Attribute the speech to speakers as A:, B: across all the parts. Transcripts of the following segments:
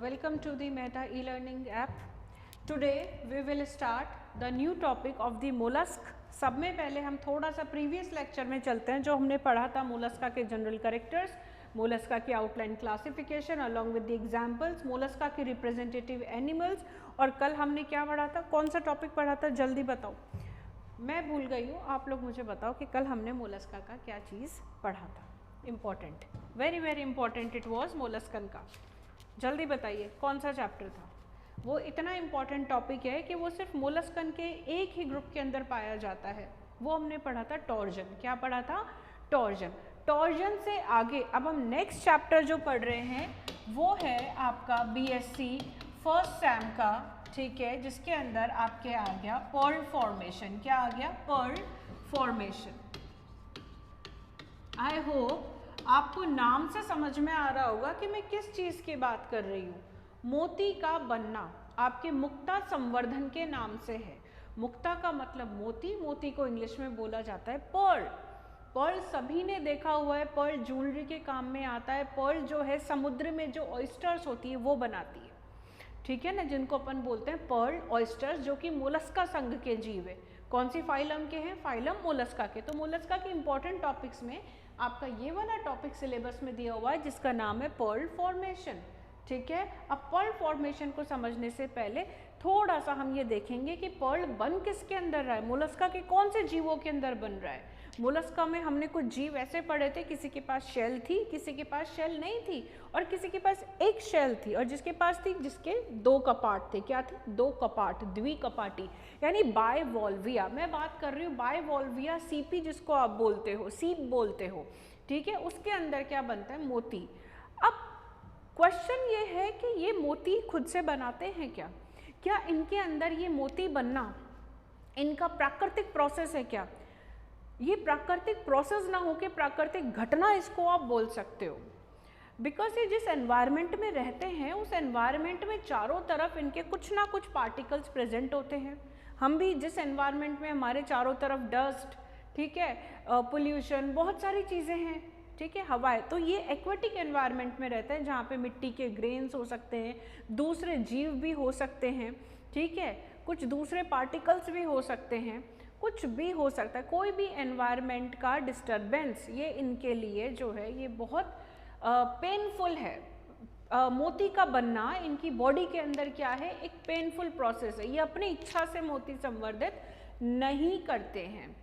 A: Welcome to the Meta e-learning app. Today we will start the new topic of the mollusk. सब में पहले हम थोड़ा सा प्रीवियस लेक्चर में चलते हैं जो हमने पढ़ा था मोलस्का के जनरल कैरेक्टर्स, मोलस्का की outline classification along with the examples, Mollusca की रिप्रेजेंटेटिव एनिमल्स। और कल हमने क्या पढ़ा था, कौन सा टॉपिक पढ़ा था, जल्दी बताओ, मैं भूल गई हूँ, आप लोग मुझे बताओ कि कल हमने मोलस्का का क्या चीज़ पढ़ा था। Important, very very important it was molluscan का। जल्दी बताइए कौन सा चैप्टर था। वो इतना इम्पॉर्टेंट टॉपिक है कि वो सिर्फ मोलस्कन के एक ही ग्रुप के अंदर पाया जाता है। वो हमने पढ़ा था टॉर्जन। क्या पढ़ा था? टॉर्जन। टॉर्जन से आगे अब हम नेक्स्ट चैप्टर जो पढ़ रहे हैं वो है आपका बीएससी फर्स्ट सैम का, ठीक है, जिसके अंदर आपके आ गया पर्ल फॉर्मेशन। क्या आ गया? Perl formation. आई होप आपको नाम से समझ में आ रहा होगा कि मैं किस चीज़ की बात कर रही हूँ। मोती का बनना आपके मुक्ता संवर्धन के नाम से है। मुक्ता का मतलब मोती, मोती को इंग्लिश में बोला जाता है पर्ल। पर्ल सभी ने देखा हुआ है, पर्ल ज्वेलरी के काम में आता है। पर्ल जो है समुद्र में जो ऑयस्टर्स होती है वो बनाती है, ठीक है ना, जिनको अपन बोलते हैं पर्ल ऑयस्टर्स, जो कि मोलस्का संघ के जीव है। कौन सी फाइलम के हैं? फाइलम मोलस्का के। तो मोलस्का के इंपॉर्टेंट टॉपिक्स में आपका ये वाला टॉपिक सिलेबस में दिया हुआ है जिसका नाम है पर्ल फॉर्मेशन, ठीक है। अब पर्ल फॉर्मेशन को समझने से पहले थोड़ा सा हम ये देखेंगे कि पर्ल बन किसके अंदर रहा है, मोलस्का के कौन से जीवों के अंदर बन रहा है। मोलस्का में हमने कुछ जीव ऐसे पढ़े थे, किसी के पास शेल थी, किसी के पास शेल नहीं थी, और किसी के पास एक शेल थी, और जिसके पास थी जिसके दो कपाट थे। क्या थे? दो कपाट, द्विकपाटी, यानी बायवॉल्विया। मैं बात कर रही हूँ बायवॉल्विया सीपी, जिसको आप बोलते हो, सीप बोलते हो, ठीक है। उसके अंदर क्या बनता है? मोती। अब क्वेश्चन ये है कि ये मोती खुद से बनाते हैं क्या? क्या इनके अंदर ये मोती बनना इनका प्राकृतिक प्रोसेस है क्या? ये प्राकृतिक प्रोसेस ना हो के प्राकृतिक घटना इसको आप बोल सकते हो। बिकॉज ये जिस एनवायरनमेंट में रहते हैं उस एनवायरनमेंट में चारों तरफ इनके कुछ ना कुछ पार्टिकल्स प्रेजेंट होते हैं। हम भी जिस एनवायरनमेंट में हमारे चारों तरफ डस्ट, ठीक है, पोल्यूशन, बहुत सारी चीज़ें हैं, ठीक है, हवाएं, तो ये एक्वेटिक एनवायरनमेंट में रहते हैं जहाँ पे मिट्टी के ग्रेन्स हो सकते हैं, दूसरे जीव भी हो सकते हैं, ठीक है, कुछ दूसरे पार्टिकल्स भी हो सकते हैं, कुछ भी हो सकता है। कोई भी एनवायरनमेंट का डिस्टरबेंस ये इनके लिए जो है ये बहुत पेनफुल है। मोती का बनना इनकी बॉडी के अंदर क्या है? एक पेनफुल प्रोसेस है। ये अपनी इच्छा से मोती संवर्धित नहीं करते हैं।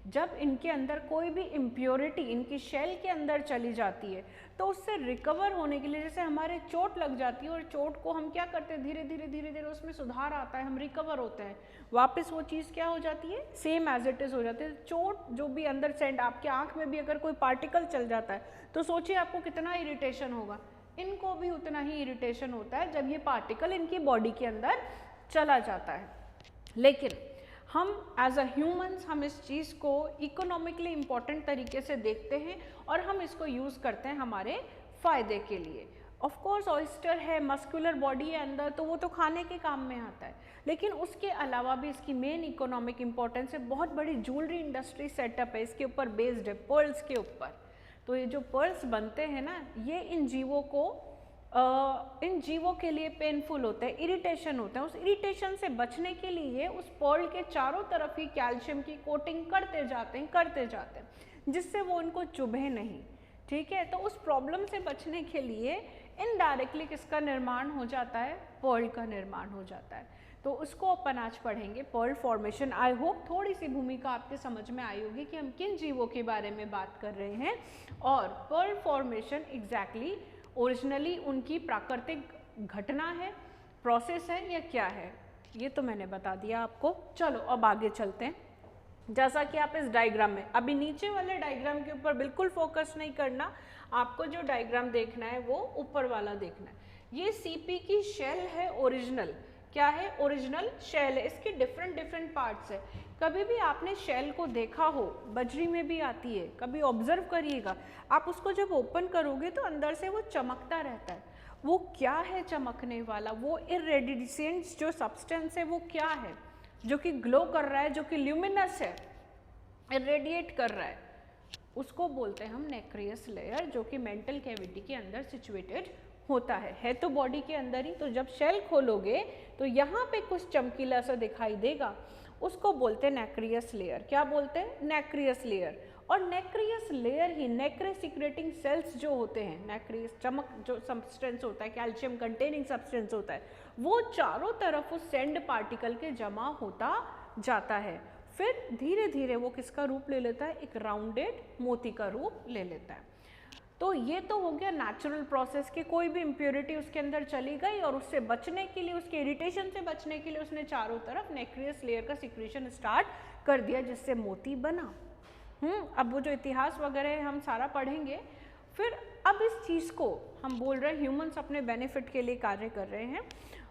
A: जब इनके अंदर कोई भी इम्प्योरिटी इनकी शेल के अंदर चली जाती है तो उससे रिकवर होने के लिए, जैसे हमारे चोट लग जाती है और चोट को हम क्या करते हैं, धीरे धीरे धीरे धीरे उसमें सुधार आता है, हम रिकवर होते हैं, वापस वो चीज़ क्या हो जाती है? सेम एज इट इज़ हो जाती है। चोट जो भी अंदर सेंड, आपके आँख में भी अगर कोई पार्टिकल चल जाता है तो सोचिए आपको कितना इरिटेशन होगा। इनको भी उतना ही इरिटेशन होता है जब ये पार्टिकल इनकी बॉडी के अंदर चला जाता है। लेकिन हम एज अ ह्यूमंस हम इस चीज़ को इकोनॉमिकली इम्पॉर्टेंट तरीके से देखते हैं और हम इसको यूज़ करते हैं हमारे फ़ायदे के लिए। ऑफ कोर्स ऑयस्टर है, मस्कुलर बॉडी है अंदर, तो वो तो खाने के काम में आता है, लेकिन उसके अलावा भी इसकी मेन इकोनॉमिक इम्पोर्टेंस है। बहुत बड़ी ज्वेलरी इंडस्ट्री सेटअप है, इसके ऊपर बेस्ड है, पर्ल्स के ऊपर। तो ये जो पर्ल्स बनते हैं ना, ये इन जीवों के लिए पेनफुल होता है, इरिटेशन होता है। उस इरिटेशन से बचने के लिए उस पर्ल के चारों तरफ ही कैल्शियम की कोटिंग करते जाते हैं, जिससे वो उनको चुभे नहीं, ठीक है। तो उस प्रॉब्लम से बचने के लिए इनडायरेक्टली किसका निर्माण हो जाता है? पर्ल का निर्माण हो जाता है। तो उसको अपन आज पढ़ेंगे, पर्ल फॉर्मेशन। आई होप थोड़ी सी भूमिका आपके समझ में आई होगी कि हम किन जीवों के बारे में बात कर रहे हैं, और पर्ल फॉर्मेशन एग्जैक्टली ओरिजिनली उनकी प्राकृतिक घटना है, प्रोसेस है, या क्या है, ये तो मैंने बता दिया आपको। चलो अब आगे चलते हैं। जैसा कि आप इस डायग्राम में, अभी नीचे वाले डायग्राम के ऊपर बिल्कुल फोकस नहीं करना, आपको जो डायग्राम देखना है वो ऊपर वाला देखना है। ये सीपी की शेल है ओरिजिनल। क्या है? ओरिजिनल शेल है। इसके डिफरेंट पार्ट्स है। कभी भी आपने शेल को देखा हो, बजरी में भी आती है, कभी ऑब्जर्व करिएगा, आप उसको जब ओपन करोगे तो अंदर से वो चमकता रहता है। वो क्या है चमकने वाला? वो इरेडिसेंट जो सब्सटेंस है वो क्या है जो कि ग्लो कर रहा है, जो कि ल्यूमिनस है, इरेडिएट कर रहा है, उसको बोलते हैं हम नेक्रियस लेयर, जो कि मेंटल कैविटी के अंदर सिचुएटेड होता है तो बॉडी के अंदर ही। तो जब शेल खोलोगे तो यहाँ पे कुछ चमकीला सा दिखाई देगा, उसको बोलते हैं नैक्रियस लेयर। क्या बोलते हैं? नैक्रियस लेयर। और नैक्रियस लेयर ही नैक्रे सिक्रेटिंग सेल्स जो होते हैं, नैक्रियस चमक जो सब्सटेंस होता है, कैल्शियम कंटेनिंग सब्सटेंस होता है, वो चारों तरफ उस सैंड पार्टिकल के जमा होता जाता है। फिर धीरे धीरे वो किसका रूप ले लेता है? एक राउंडेड मोती का रूप ले लेता है। तो ये तो हो गया नेचुरल प्रोसेस कि कोई भी इम्प्योरिटी उसके अंदर चली गई और उससे बचने के लिए, उसके इरिटेशन से बचने के लिए उसने चारों तरफ नैक्रियस लेयर का सिक्रीशन स्टार्ट कर दिया, जिससे मोती बना। अब वो जो इतिहास वगैरह हम सारा पढ़ेंगे। फिर अब इस चीज़ को हम बोल रहे हैं ह्यूमंस अपने बेनिफिट के लिए कार्य कर रहे हैं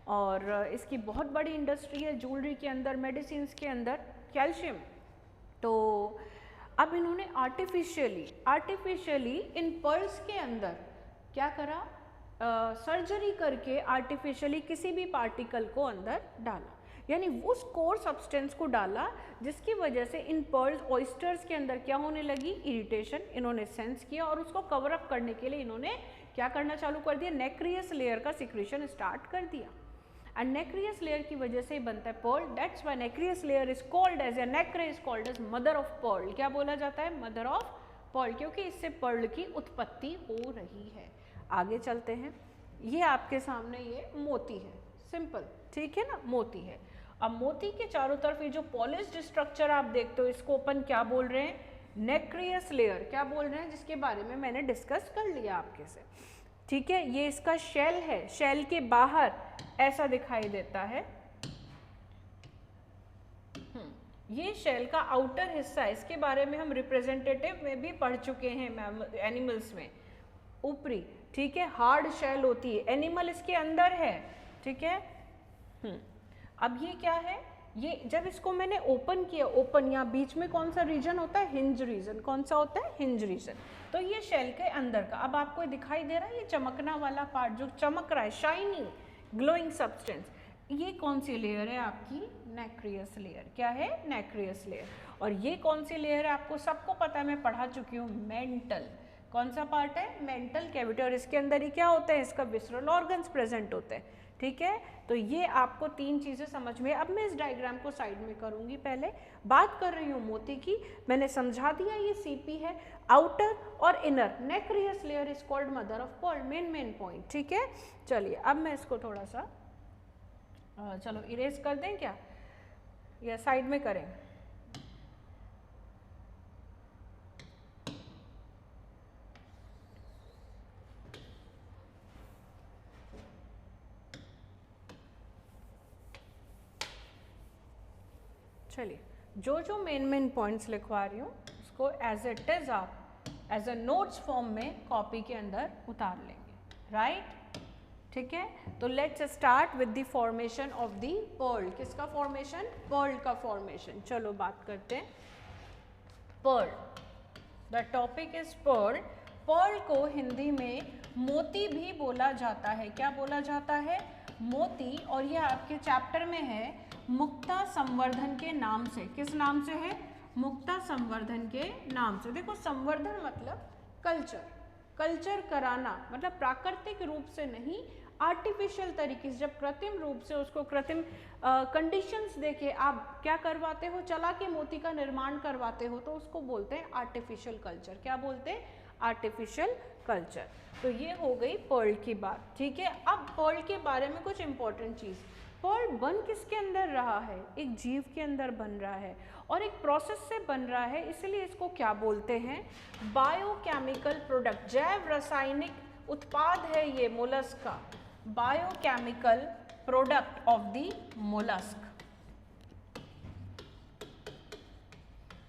A: और इसकी बहुत बड़ी इंडस्ट्री है, ज्वेलरी के अंदर, मेडिसिन के अंदर, कैल्शियम। तो अब इन्होंने आर्टिफिशियली इन पर्ल्स के अंदर क्या करा? सर्जरी करके आर्टिफिशियली किसी भी पार्टिकल को अंदर डाला, यानी उस कोर सब्सटेंस को डाला जिसकी वजह से इन पर्ल्स ऑयस्टर्स के अंदर क्या होने लगी? इरिटेशन इन्होंने सेंस किया और उसको कवर अप करने के लिए इन्होंने क्या करना चालू कर दिया? नैक्रियस लेयर का सिक्रीशन स्टार्ट कर दिया। एंड नैक्रियस लेयर की वजह से ही बनता है pearl. That's why nacreous layer is called as a nacre is called as mother of pearl. क्या बोला जाता है? मदर ऑफ पर्ल, क्योंकि इससे पर्ल की उत्पत्ति हो रही है। आगे चलते हैं। ये आपके सामने ये मोती है, सिंपल, ठीक है ना, मोती है। अब मोती के चारों तरफ ये जो पॉलिश्ड स्ट्रक्चर आप देखते हो, इसको अपन क्या बोल रहे हैं? नैक्रियस लेयर। क्या बोल रहे हैं? जिसके बारे में मैंने डिस्कस कर लिया आपके से, ठीक है। ये इसका शेल है, शेल के बाहर ऐसा दिखाई देता है। ये शेल का आउटर हिस्सा, इसके बारे में हम रिप्रेजेंटेटिव में भी पढ़ चुके हैं, एनिमल्स में, ऊपरी, ठीक है, हार्ड शेल होती है, एनिमल इसके अंदर है, ठीक है। अब ये क्या है? ये जब इसको मैंने ओपन किया, ओपन, यहाँ बीच में कौन सा रीजन होता है? Hinge region. कौन सा होता है? Hinge region. तो ये शेल के अंदर का, अब आपको दिखाई दे रहा है ये चमकना वाला पार्ट जो चमक रहा है, शाइनी ग्लोइंग सब्सटेंस, ये कौन सी लेयर है? आपकी नैक्रियस लेयर। क्या है? नैक्रियस लेयर। और ये कौन सी लेयर है? आपको सबको पता है, मैं पढ़ा चुकी हूँ, मेंटल। कौन सा पार्ट है? Mantle cavity. और इसके अंदर ही क्या होता है? इसका विसरल ऑर्गन्स प्रेजेंट होते हैं, ठीक है। तो ये आपको तीन चीज़ें समझ में। अब मैं इस डायग्राम को साइड में करूँगी, पहले बात कर रही हूँ मोती की। मैंने समझा दिया ये सीपी है, आउटर और inner. Nacreous layer is called mother of pearl, main point, ठीक है। चलिए अब मैं इसको थोड़ा सा चलो इरेज कर दें क्या, या साइड में करें? चलिए, जो मेन पॉइंट्स लिखवा रही हूँ उसको एज इट इज आप एज अ नोट्स फॉर्म में कॉपी के अंदर उतार लेंगे, राइट, ठीक है। तो let's start with the formation of the pearl. किसका फॉर्मेशन? पर्ल का फॉर्मेशन। चलो बात करते हैं pearl. The topic is pearl. Pearl को हिंदी में मोती भी बोला जाता है। क्या बोला जाता है? मोती। और यह आपके चैप्टर में है मुक्ता संवर्धन के नाम से। किस नाम से है? मुक्ता संवर्धन के नाम से। देखो, संवर्धन मतलब कल्चर, कल्चर कराना, मतलब प्राकृतिक रूप से नहीं, आर्टिफिशियल तरीके से, जब कृत्रिम रूप से उसको कृत्रिम कंडीशंस देके आप क्या करवाते हो, चला के मोती का निर्माण करवाते हो, तो उसको बोलते हैं आर्टिफिशियल कल्चर। क्या बोलते हैं? Artificial culture. तो ये हो गई पर्ल की बात, ठीक है। अब पर्ल के बारे में कुछ इंपॉर्टेंट चीज़, पर्ल बन किसके अंदर रहा है? एक जीव के अंदर बन रहा है और एक प्रोसेस से बन रहा है, इसलिए इसको क्या बोलते हैं? बायोकेमिकल प्रोडक्ट, जैव रासायनिक उत्पाद है ये मोलस्क का, biochemical product of the mollusc,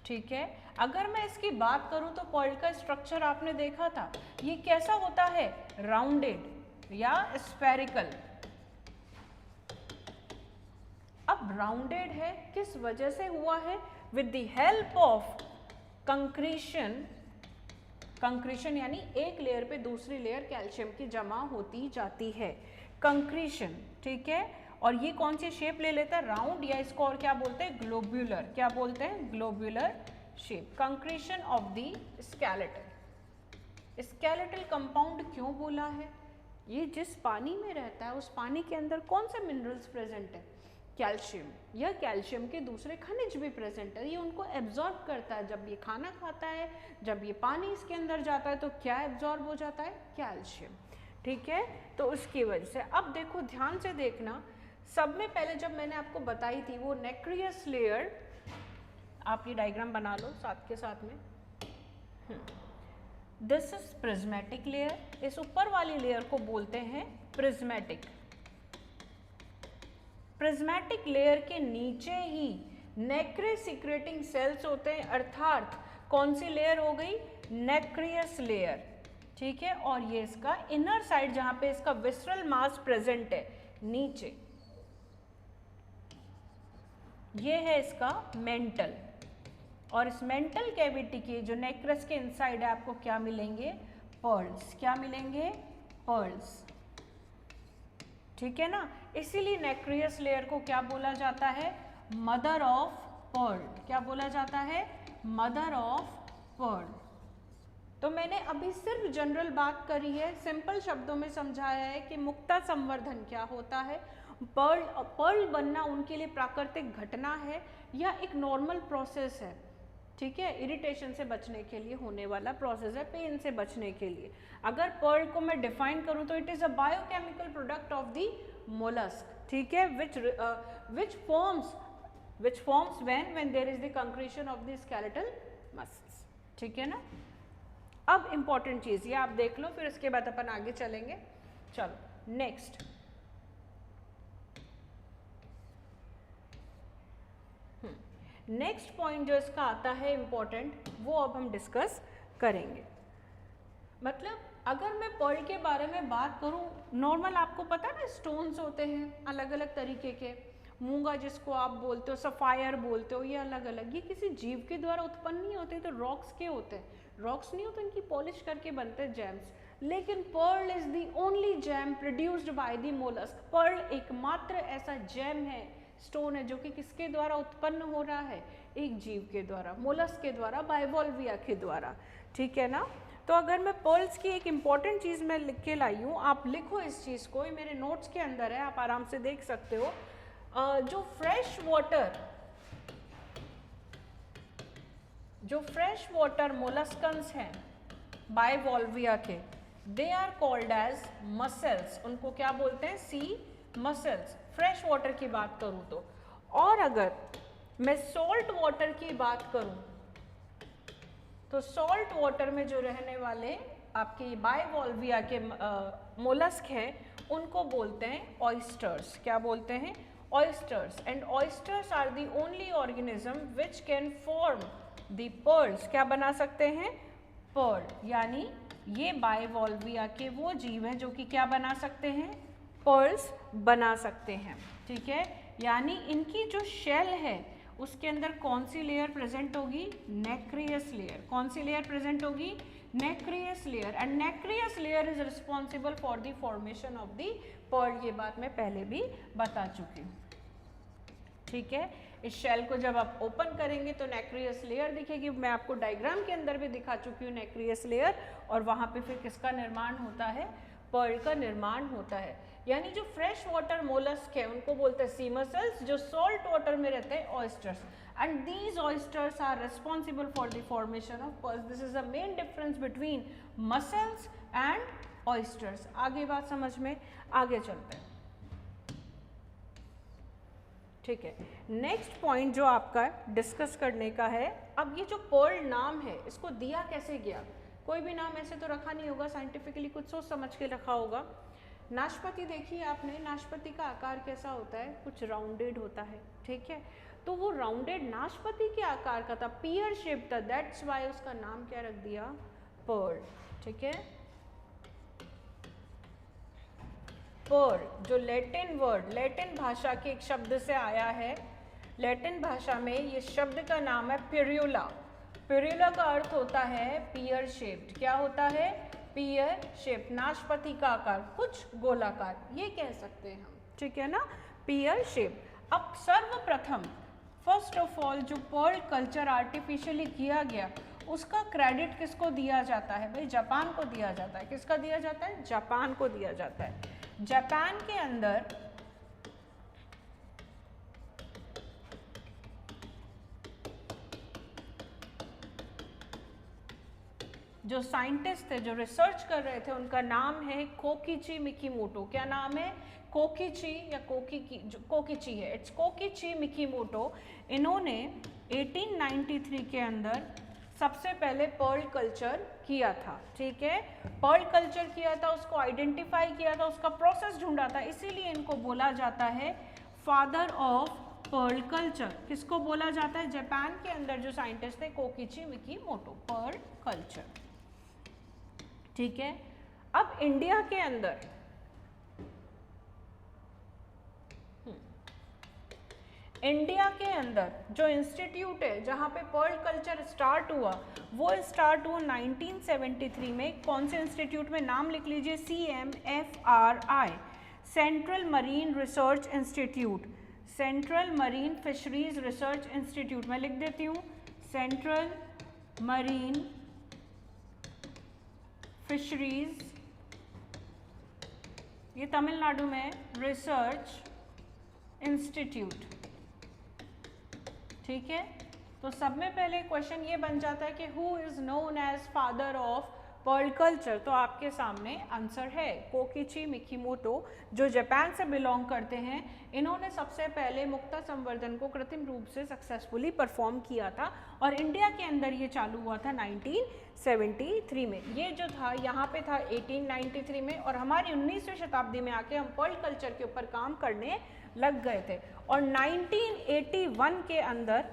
A: ठीक है। अगर मैं इसकी बात करूं तो पर्ल का स्ट्रक्चर आपने देखा था, ये कैसा होता है? राउंडेड या स्फेरिकल। अब राउंडेड है, किस वजह से हुआ है? With the help of concretion. Concretion यानी एक लेयर पे दूसरी लेयर कैल्शियम की जमा होती जाती है, कंक्रीशन, ठीक है। और ये कौन सी शेप ले लेता है? राउंड, या इसको और क्या बोलते हैं? ग्लोब्यूलर। क्या बोलते हैं? Globular shape. Concretion of the skeletal. Skeletal compound क्यों बोला है? ये जिस पानी में रहता है उस पानी के अंदर कौन से मिनरल्स प्रेजेंट है? कैल्शियम। यह कैल्शियम के दूसरे खनिज भी प्रेजेंट है, ये उनको एब्जॉर्ब करता है। जब ये खाना खाता है, जब ये पानी इसके अंदर जाता है तो क्या एब्जॉर्ब हो जाता है? कैल्शियम। ठीक है, तो उसकी वजह से अब देखो, ध्यान से देखना, सब में पहले जब मैंने आपको बताई थी वो नेक्रियस लेयर, आप ये डायग्राम बना लो साथ के साथ में। दिस इज प्रिज्मेटिक लेयर, इस ऊपर वाली लेयर को बोलते हैं प्रिज्मेटिक। प्रिज्मेटिक लेयर के नीचे ही नेक्रे सिक्रेटिंग सेल्स होते हैं, अर्थात कौन सी लेयर हो गई? Nacreous layer. ठीक है, और ये इसका इनर साइड जहां पे इसका विसरल मास प्रेजेंट है नीचे, ये है इसका मेंटल। और इस मेंटल कैविटी के जो नेक्रस के इनसाइड है आपको क्या मिलेंगे? पर्ल्स। क्या मिलेंगे? पर्ल्स। ठीक है ना, इसीलिए नेक्रियस लेयर को क्या बोला जाता है? Mother of pearl. क्या बोला जाता है? Mother of Perl. तो मैंने अभी सिर्फ जनरल बात करी है, सिंपल शब्दों में समझाया है कि मुक्ता संवर्धन क्या होता है। पर्ल बनना उनके लिए प्राकृतिक घटना है या एक नॉर्मल प्रोसेस है। ठीक है, इरिटेशन से बचने के लिए होने वाला प्रोसेस है, पेन से बचने के लिए। अगर पर्ल को मैं डिफाइन करूं तो it is a biochemical product of the mollusc. ठीक है, which forms when there is the concretion of the skeletal muscles। ठीक है ना। अब इंपॉर्टेंट चीज ये आप देख लो, फिर उसके बाद अपन आगे चलेंगे। चलो नेक्स्ट, नेक्स्ट पॉइंट जो इसका आता है इम्पॉर्टेंट, वो अब हम डिस्कस करेंगे। मतलब अगर मैं पर्ल के बारे में बात करूं, नॉर्मल आपको पता है ना, स्टोन्स होते हैं अलग अलग तरीके के, मूंगा जिसको आप बोलते हो, सफायर बोलते हो, ये अलग अलग, ये किसी जीव के द्वारा उत्पन्न नहीं होते, तो रॉक्स के होते हैं। रॉक्स नहीं होते, इनकी पॉलिश करके बनते हैं जेम्स। लेकिन pearl is the only gem produced by the mollusc. Pearl एकमात्र ऐसा जेम है, स्टोन है, जो कि किसके द्वारा उत्पन्न हो रहा है? एक जीव के द्वारा, मोलस्क के द्वारा, बाइवॉल्विया के द्वारा। ठीक है ना। तो अगर मैं पर्ल्स की एक इम्पॉर्टेंट चीज़ मैं लिख के लाई हूँ, आप लिखो इस चीज़ को, ये मेरे नोट्स के अंदर है, आप आराम से देख सकते हो। जो फ्रेश वाटर मोलस्कन्स हैं बाइवॉल्विया के, they are called as mussels. उनको क्या बोलते हैं? सी मसल्स, फ्रेश वाटर की बात करूं तो। और अगर मैं सॉल्ट वाटर की बात करूं तो सॉल्ट वाटर में जो रहने वाले आपके बाइवॉल्विया के मोलस्क हैं, उनको बोलते हैं ऑयस्टर्स। क्या बोलते हैं? Oysters. And oysters are the only organism which can form the pearls. क्या बना सकते हैं? पर्ल। यानी ये बाइवॉल्विया के वो जीव हैं जो कि क्या बना सकते हैं? पर्ल्स बना सकते हैं। ठीक है, यानी इनकी जो शेल है उसके अंदर कौन सी लेयर प्रेजेंट होगी? Nacreous layer. कौन सी लेयर प्रेजेंट होगी? Nacreous layer. And nacreous layer is responsible for the formation of the pearl. ये बात मैं पहले भी बता चुकी हूँ। ठीक है, इस शेल को जब आप ओपन करेंगे तो नेक्रियस लेयर दिखेगी। मैं आपको डायग्राम के अंदर भी दिखा चुकी हूँ नेक्रियस लेयर, और वहाँ पे फिर किसका निर्माण होता है? पर्ल का निर्माण होता है। यानी जो फ्रेश वाटर मोलस्क है उनको बोलते हैं सी मसल्स, जो सॉल्ट वाटर में रहते हैं oysters. And these oysters are responsible for the formation of pearls. This is the main difference between mussels and oysters. आगे बात समझ में, आगे चलते हैं। ठीक है, नेक्स्ट पॉइंट जो आपका डिस्कस करने का है, अब ये जो पर्ल नाम है इसको दिया कैसे गया? कोई भी नाम ऐसे तो रखा नहीं होगा, साइंटिफिकली कुछ सोच समझ के रखा होगा। नाशपाती देखिए आपने, नाशपाती का आकार कैसा होता है? कुछ राउंडेड होता है। ठीक है, तो वो राउंडेड नाशपाती के आकार का था, पियर शेप था, दैट्स वाई उसका नाम क्या रख दिया? पर्ल। ठीक है, पर्ल जो लैटिन वर्ड, लैटिन भाषा के एक शब्द से आया है। लैटिन भाषा में ये शब्द का नाम है पिर्यूला। पिर्यूला का अर्थ होता है पियर शेप्ड। क्या होता है? पियर शेप, नाशपाती का आकार, कुछ गोलाकार, ये कह सकते हैं हम। ठीक है ना, पियर शेप। अब सर्वप्रथम फर्स्ट ऑफ ऑल जो पर्ल कल्चर आर्टिफिशियली किया गया उसका क्रेडिट किसको दिया जाता है भाई? जापान को दिया जाता है। किसका दिया जाता है? जापान को दिया जाता है। जापान के अंदर जो साइंटिस्ट थे, जो रिसर्च कर रहे थे, उनका नाम है कोकिची मिकीमोटो। क्या नाम है? कोकिची या कोकिची है, इट्स कोकिची मिकीमोटो। इन्होंने 1893 के अंदर सबसे पहले पर्ल कल्चर किया था। ठीक है, पर्ल कल्चर किया था, उसको आइडेंटिफाई किया था, उसका प्रोसेस ढूंढा था, इसीलिए इनको बोला जाता है फादर ऑफ पर्ल कल्चर। किसको बोला जाता है? जापान के अंदर जो साइंटिस्ट थे कोकिची मिकीमोटो, पर्ल कल्चर। ठीक है, अब इंडिया के अंदर जो इंस्टीट्यूट है जहाँ पे पर्ल कल्चर स्टार्ट हुआ, वो स्टार्ट हुआ 1973 में। कौन से इंस्टीट्यूट में? नाम लिख लीजिए, CMFRI, central marine research institute, central marine fisheries research institute. मैं लिख देती हूँ, सेंट्रल मरीन फिशरीज, ये तमिलनाडु में, रिसर्च इंस्टीट्यूट। ठीक है, तो सब में पहले क्वेश्चन ये बन जाता है कि who is known as father of pearl culture. तो आपके सामने आंसर है कोकिची मिकीमोटो, जो जापान से बिलोंग करते हैं। इन्होंने सबसे पहले मुक्ता संवर्धन को कृत्रिम रूप से सक्सेसफुली परफॉर्म किया था और इंडिया के अंदर ये चालू हुआ था 1973 में। ये जो था यहाँ पे था 1893 में, और हमारी 19वीं शताब्दी में आके हम पर्ल कल्चर के ऊपर काम करने लग गए थे और 1981 के अंदर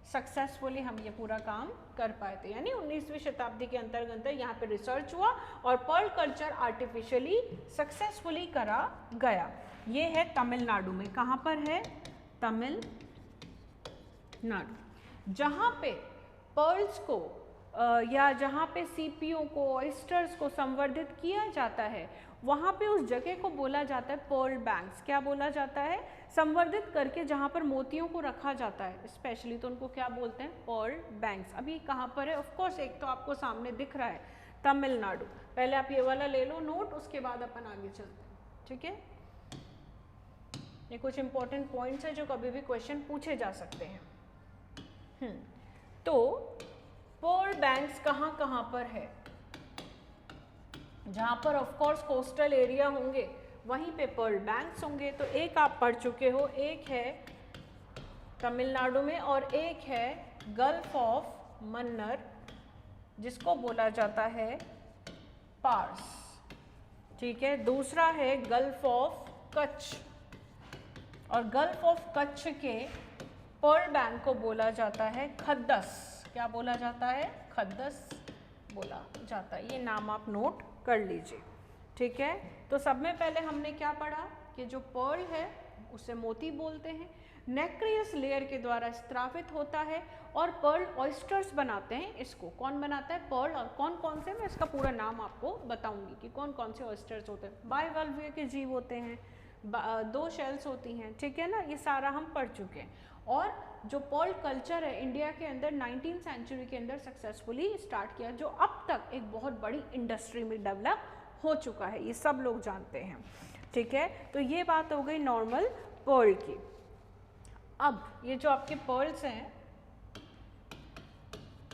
A: सक्सेसफुली हम ये पूरा काम कर पाए थे। यानी 19वीं शताब्दी के अंतर्गत यहाँ पे रिसर्च हुआ और पर्ल कल्चर आर्टिफिशियली सक्सेसफुली करा गया। ये है तमिलनाडु में। कहाँ पर है? तमिलनाडु। जहाँ पे पर्ल्स को या जहाँ पे सीपियों को, ऑयस्टर्स को संवर्धित किया जाता है, वहाँ पे उस जगह को बोला जाता है पर्ल बैंक्स। क्या बोला जाता है? संवर्धित करके जहाँ पर मोतियों को रखा जाता है स्पेशली, तो उनको क्या बोलते हैं? Pearl banks. अभी कहाँ पर है? ऑफ कोर्स एक तो आपको सामने दिख रहा है, तमिलनाडु। पहले आप ये वाला ले लो नोट, उसके बाद अपन आगे चलते हैं। ठीक है, ये कुछ इंपॉर्टेंट पॉइंट्स है जो कभी भी क्वेश्चन पूछे जा सकते हैं। तो पर्ल बैंक्स कहाँ कहाँ पर है? जहाँ पर ऑफ कोर्स कोस्टल एरिया होंगे वहीं पे पर्ल बैंक्स होंगे। तो एक आप पढ़ चुके हो, एक है तमिलनाडु में और एक है गल्फ ऑफ मन्नर, जिसको बोला जाता है पार्स। ठीक है, दूसरा है गल्फ ऑफ कच्छ, और गल्फ ऑफ कच्छ के पर्ल बैंक को बोला जाता है खद्दस। क्या बोला जाता है? खद्दस बोला जाता है। ये नाम आप नोट कर लीजिए। ठीक है, तो सब में पहले हमने क्या पढ़ा कि जो पर्ल है उसे मोती बोलते हैं, नेक्रियस लेयर के द्वारा स्त्रावित होता है और पर्ल ऑयस्टर्स बनाते हैं। इसको कौन बनाता है? पर्ल। और कौन कौन से, मैं इसका पूरा नाम आपको बताऊंगी कि कौन कौन से ऑयस्टर्स होते हैं। बाइवल्वीय के जीव होते हैं, 2 शेल्स होती हैं। ठीक है ना, ये सारा हम पढ़ चुके हैं। और जो पर्ल कल्चर है इंडिया के अंदर 19th सेंचुरी के अंदर सक्सेसफुली स्टार्ट किया, जो अब तक एक बहुत बड़ी इंडस्ट्री में डेवलप हो चुका है, ये सब लोग जानते हैं। ठीक है, तो ये बात हो गई नॉर्मल पर्ल की। अब ये जो आपके पर्ल्स हैं,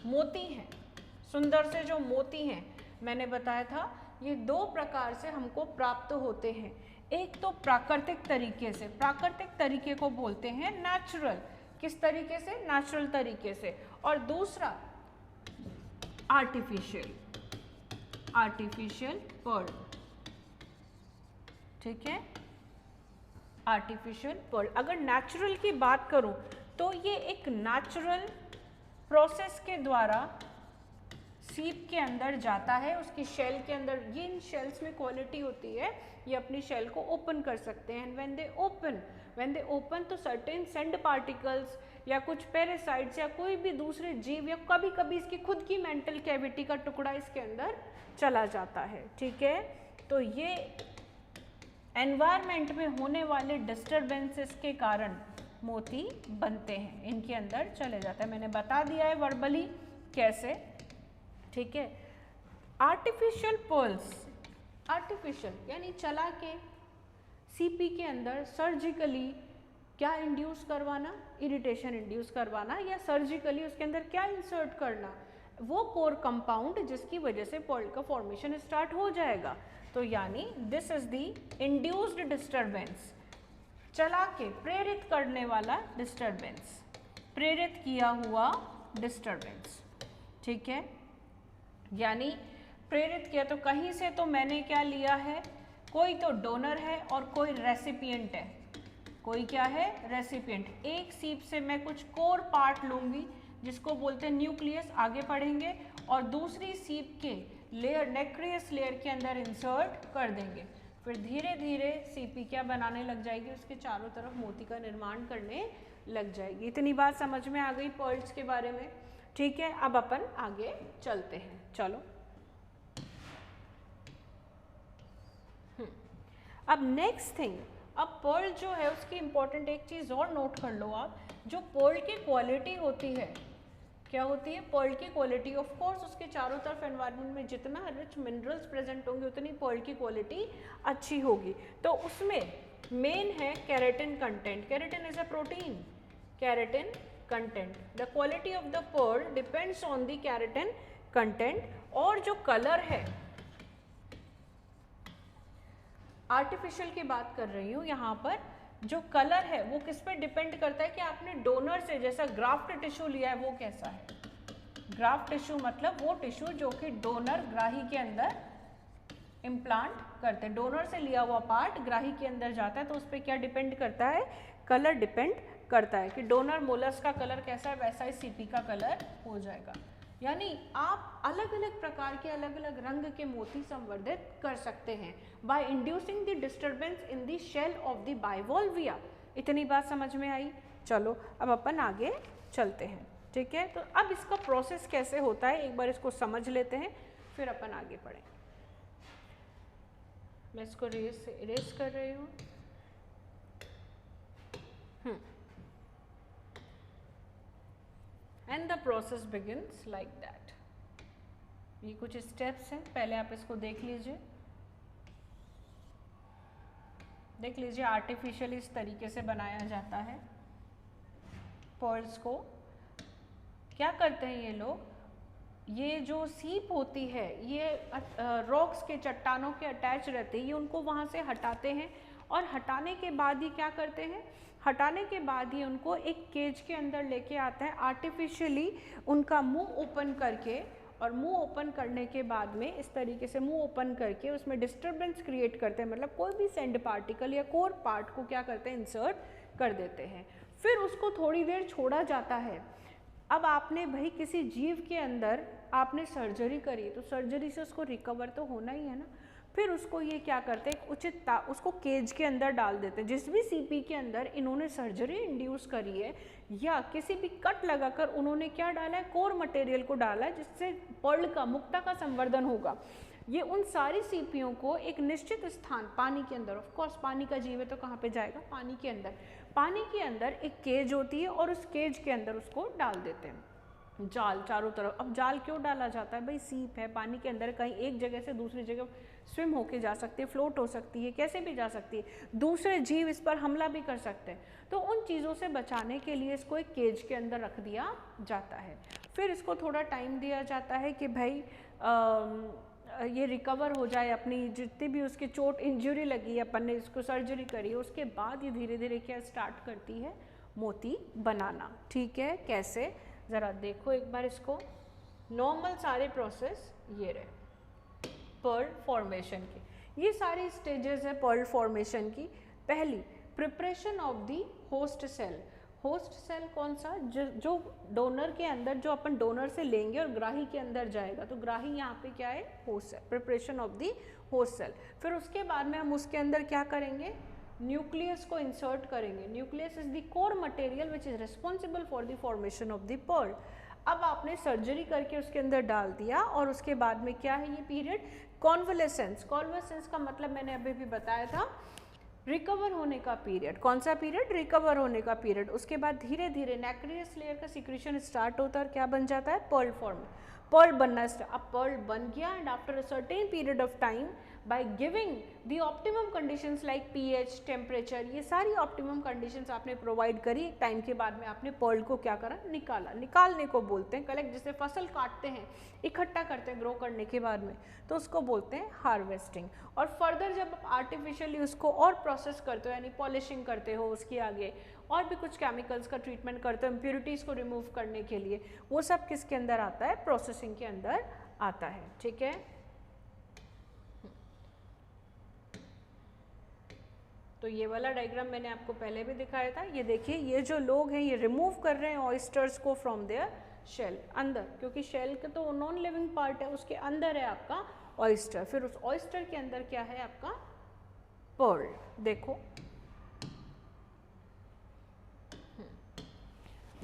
A: मोती हैं, सुंदर से जो मोती हैं, मैंने बताया था ये 2 प्रकार से हमको प्राप्त होते हैं। एक तो प्राकृतिक तरीके से, प्राकृतिक तरीके को बोलते हैं नेचुरल। किस तरीके से? नेचुरल तरीके से। और दूसरा आर्टिफिशियल, आर्टिफिशियल पर्ल। ठीक है, आर्टिफिशियल पर्ल। अगर नेचुरल की बात करूं तो ये एक नेचुरल प्रोसेस के द्वारा सीप के अंदर जाता है, उसकी शेल के अंदर। ये इन शेल्स में क्वालिटी होती है, ये अपनी शेल को ओपन कर सकते हैं। व्हेन दे ओपन तो सर्टेन सैंड पार्टिकल्स या कुछ पैरासाइट्स या कोई भी दूसरे जीव या कभी कभी इसकी खुद की मेंटल कैविटी का टुकड़ा इसके अंदर चला जाता है। ठीक है, तो ये एनवायरनमेंट में होने वाले डिस्टर्बेंसेस के कारण मोती बनते हैं, इनके अंदर चले जाता है। मैंने बता दिया है वर्बली कैसे, ठीक है। आर्टिफिशियल पर्ल्स, आर्टिफिशियल यानी चला के सीपी के अंदर सर्जिकली क्या इंड्यूस करवाना, इरिटेशन इंड्यूस करवाना, या सर्जिकली उसके अंदर क्या इंसर्ट करना, वो कोर कंपाउंड जिसकी वजह से पर्ल का फॉर्मेशन स्टार्ट हो जाएगा। तो यानी this is the induced disturbance, चला के प्रेरित करने वाला डिस्टर्बेंस, प्रेरित किया हुआ डिस्टर्बेंस, ठीक है। यानी प्रेरित किया तो कहीं से तो मैंने क्या लिया है, कोई तो डोनर है और कोई रेसिपिएंट है, कोई क्या है, रेसिपिएंट। एक सीप से मैं कुछ कोर पार्ट लूँगी जिसको बोलते हैं न्यूक्लियस, आगे पढ़ेंगे, और दूसरी सीप के लेयर, नेक्रियस लेयर के अंदर इंसर्ट कर देंगे। फिर धीरे धीरे सीपी क्या बनाने लग जाएगी, उसके चारों तरफ मोती का निर्माण करने लग जाएगी। इतनी बात समझ में आ गई पर्ल्स के बारे में, ठीक है। अब अपन आगे चलते हैं, चलो। अब नेक्स्ट थिंग, अब पर्ल जो है उसकी इंपॉर्टेंट एक चीज़ और नोट कर लो आप, जो पर्ल की क्वालिटी होती है, क्या होती है, पर्ल की क्वालिटी। ऑफ कोर्स उसके चारों तरफ एनवायरनमेंट में जितना रिच मिनरल्स प्रेजेंट होंगे उतनी पर्ल की क्वालिटी अच्छी होगी। तो उसमें मेन है keratin content. Keratin is a protein, keratin content. The quality of the pearl depends on the keratin content. और जो कलर है, आर्टिफिशियल की बात कर रही हूँ यहाँ पर, जो कलर है वो किस पे डिपेंड करता है कि आपने डोनर से, जैसा ग्राफ्ट टिश्यू लिया है वो कैसा है। ग्राफ्ट टिश्यू मतलब वो टिश्यू जो कि डोनर ग्राही के अंदर इम्प्लांट करते हैं, डोनर से लिया हुआ पार्ट ग्राही के अंदर जाता है, तो उस पर क्या डिपेंड करता है, कलर डिपेंड करता है कि डोनर मोलस का कलर कैसा है, वैसा ही सीपी का कलर हो जाएगा। यानी आप अलग अलग प्रकार के अलग अलग रंग के मोती संवर्धित कर सकते हैं by inducing the disturbance in the shell of the Bivalvia. इतनी बात समझ में आई। चलो अब अपन आगे चलते हैं, ठीक है। तो अब इसका प्रोसेस कैसे होता है एक बार इसको समझ लेते हैं, फिर अपन आगे बढ़ेंगे। मैं इसको इरेज कर रही हूँ। And the process begins like that. ये कुछ स्टेप्स हैं, पहले आप इसको देख लीजिए। देख लीजिए आर्टिफिशियल इस तरीके से बनाया जाता है पर्ल्स को। क्या करते हैं ये लोग, ये जो सीप होती है ये रॉक्स के, चट्टानों के अटैच रहते हैं, ये उनको वहाँ से हटाते हैं और हटाने के बाद ही क्या करते हैं, हटाने के बाद ही उनको एक केज के अंदर लेके आता है आर्टिफिशियली उनका मुंह ओपन करके। और मुंह ओपन करने के बाद में इस तरीके से मुंह ओपन करके उसमें डिस्टर्बेंस क्रिएट करते हैं, मतलब कोई भी सेंड पार्टिकल या कोर पार्ट को क्या करते हैं, इंसर्ट कर देते हैं। फिर उसको थोड़ी देर छोड़ा जाता है। अब आपने भाई किसी जीव के अंदर आपने सर्जरी करी तो सर्जरी से उसको रिकवर तो होना ही है ना। फिर उसको ये क्या करते हैं, उचित उसको केज के अंदर डाल देते हैं। जिस भी सीपी के अंदर इन्होंने सर्जरी इंड्यूस करी है या किसी भी कट लगाकर उन्होंने क्या डाला है, कोर मटेरियल को डाला है जिससे पर्ल का, मुक्ता का संवर्धन होगा। ये उन सारी सीपियों को एक निश्चित स्थान पानी के अंदर, ऑफ कोर्स पानी का जीव है तो कहाँ पे जाएगा, पानी के अंदर, पानी के अंदर एक केज होती है और उस केज के अंदर उसको डाल देते हैं। जाल चारों तरफ। अब जाल क्यों डाला जाता है भाई, सीप है पानी के अंदर, कहीं एक जगह से दूसरी जगह स्विम होके जा सकती है, फ्लोट हो सकती है, कैसे भी जा सकती है, दूसरे जीव इस पर हमला भी कर सकते हैं। तो उन चीज़ों से बचाने के लिए इसको एक केज के अंदर रख दिया जाता है। फिर इसको थोड़ा टाइम दिया जाता है कि भाई ये रिकवर हो जाए, अपनी जितनी भी उसकी चोट इंजरी लगी, अपन ने इसको सर्जरी करी, उसके बाद ये धीरे धीरे क्या स्टार्ट करती है, मोती बनाना। ठीक है, कैसे ज़रा देखो एक बार इसको। नॉर्मल सारे प्रोसेस ये रहे पर्ल फॉर्मेशन की, ये सारी स्टेजेस है पर्ल फॉर्मेशन की। पहली, preparation of the host cell. Host cell कौन सा, जो डोनर के अंदर, जो अपन डोनर से लेंगे और ग्राही के अंदर जाएगा, तो ग्राही यहाँ पे क्या है, host cell, preparation of the host cell. फिर उसके बाद में हम उसके अंदर क्या करेंगे, न्यूक्लियस को इंसर्ट करेंगे। Nucleus is the core material which is responsible for the formation of the pearl. अब आपने सर्जरी करके उसके अंदर डाल दिया और उसके बाद में क्या है ये पीरियड, कॉन्वलेसेंस। कॉन्वलेसेंस का मतलब मैंने अभी भी बताया था, रिकवर होने का पीरियड, कौन सा पीरियड? रिकवर होने का पीरियड। उसके बाद धीरे धीरे नैक्रियस लेयर का सिक्रीशन स्टार्ट होता है और क्या बन जाता है? पर्ल फॉर्म, पर्ल बनना स्टार्ट। अब पर्ल बन गया and after a certain period of time by giving the optimum conditions like pH, temperature, ये सारी ऑप्टिमम कंडीशंस आपने प्रोवाइड करी, टाइम के बाद में आपने पर्ल को क्या करा? निकाला। निकालने को बोलते हैं कलेक्ट, जैसे फसल काटते हैं, इकट्ठा करते हैं ग्रो करने के बाद में, तो उसको बोलते हैं हार्वेस्टिंग। और फर्दर जब आप आर्टिफिशियली उसको और प्रोसेस करते हो, यानी पॉलिशिंग करते हो, उसके आगे और भी कुछ केमिकल्स का ट्रीटमेंट करते हो इम्प्योरिटीज़ को रिमूव करने के लिए, वो सब किसके अंदर आता है? प्रोसेसिंग के अंदर आता है। ठीक है, तो ये वाला डायग्राम मैंने आपको पहले भी दिखाया था। ये देखिए, ये जो लोग हैं ये रिमूव कर रहे हैं ऑयस्टर्स को फ्रॉम देयर शेल, अंदर, क्योंकि शेल का तो नॉन लिविंग पार्ट है, उसके अंदर है आपका ऑयस्टर, फिर उस ऑयस्टर के अंदर क्या है? आपका पर्ल। देखो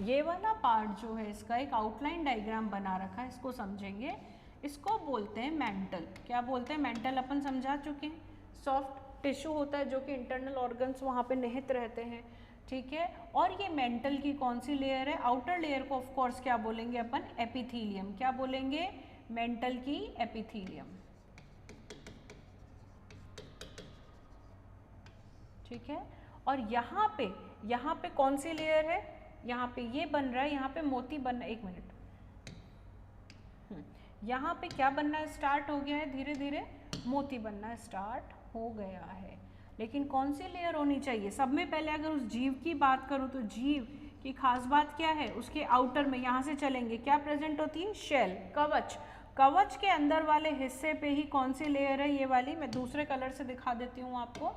A: ये वाला पार्ट जो है इसका एक आउटलाइन डायग्राम बना रखा है, इसको समझेंगे। इसको बोलते हैं मेंटल। क्या बोलते हैं? मेंटल अपन समझा चुके हैं। सॉफ्ट टिश्यू होता है जो कि इंटरनल ऑर्गन्स वहाँ पे निहित रहते हैं। ठीक है, और ये मेंटल की कौन सी लेयर है? आउटर लेयर को ऑफ कोर्स क्या बोलेंगे अपन? एपिथीलियम। क्या बोलेंगे? मेंटल की एपिथीलियम। ठीक है, और यहाँ पे कौन सी लेयर है? यहाँ पे ये बन रहा है, यहाँ पे मोती बनना, एक मिनट, यहाँ पे क्या बनना स्टार्ट हो गया है? धीरे धीरे मोती बनना स्टार्ट हो गया है। लेकिन कौन सी लेयर होनी चाहिए? सब में पहले अगर उस जीव की बात करूँ तो जीव की खास बात क्या है? उसके आउटर में, यहाँ से चलेंगे, क्या प्रेजेंट होती है? शेल, कवच। कवच के अंदर वाले हिस्से पे ही कौन सी लेयर है? ये वाली, मैं दूसरे कलर से दिखा देती हूँ आपको।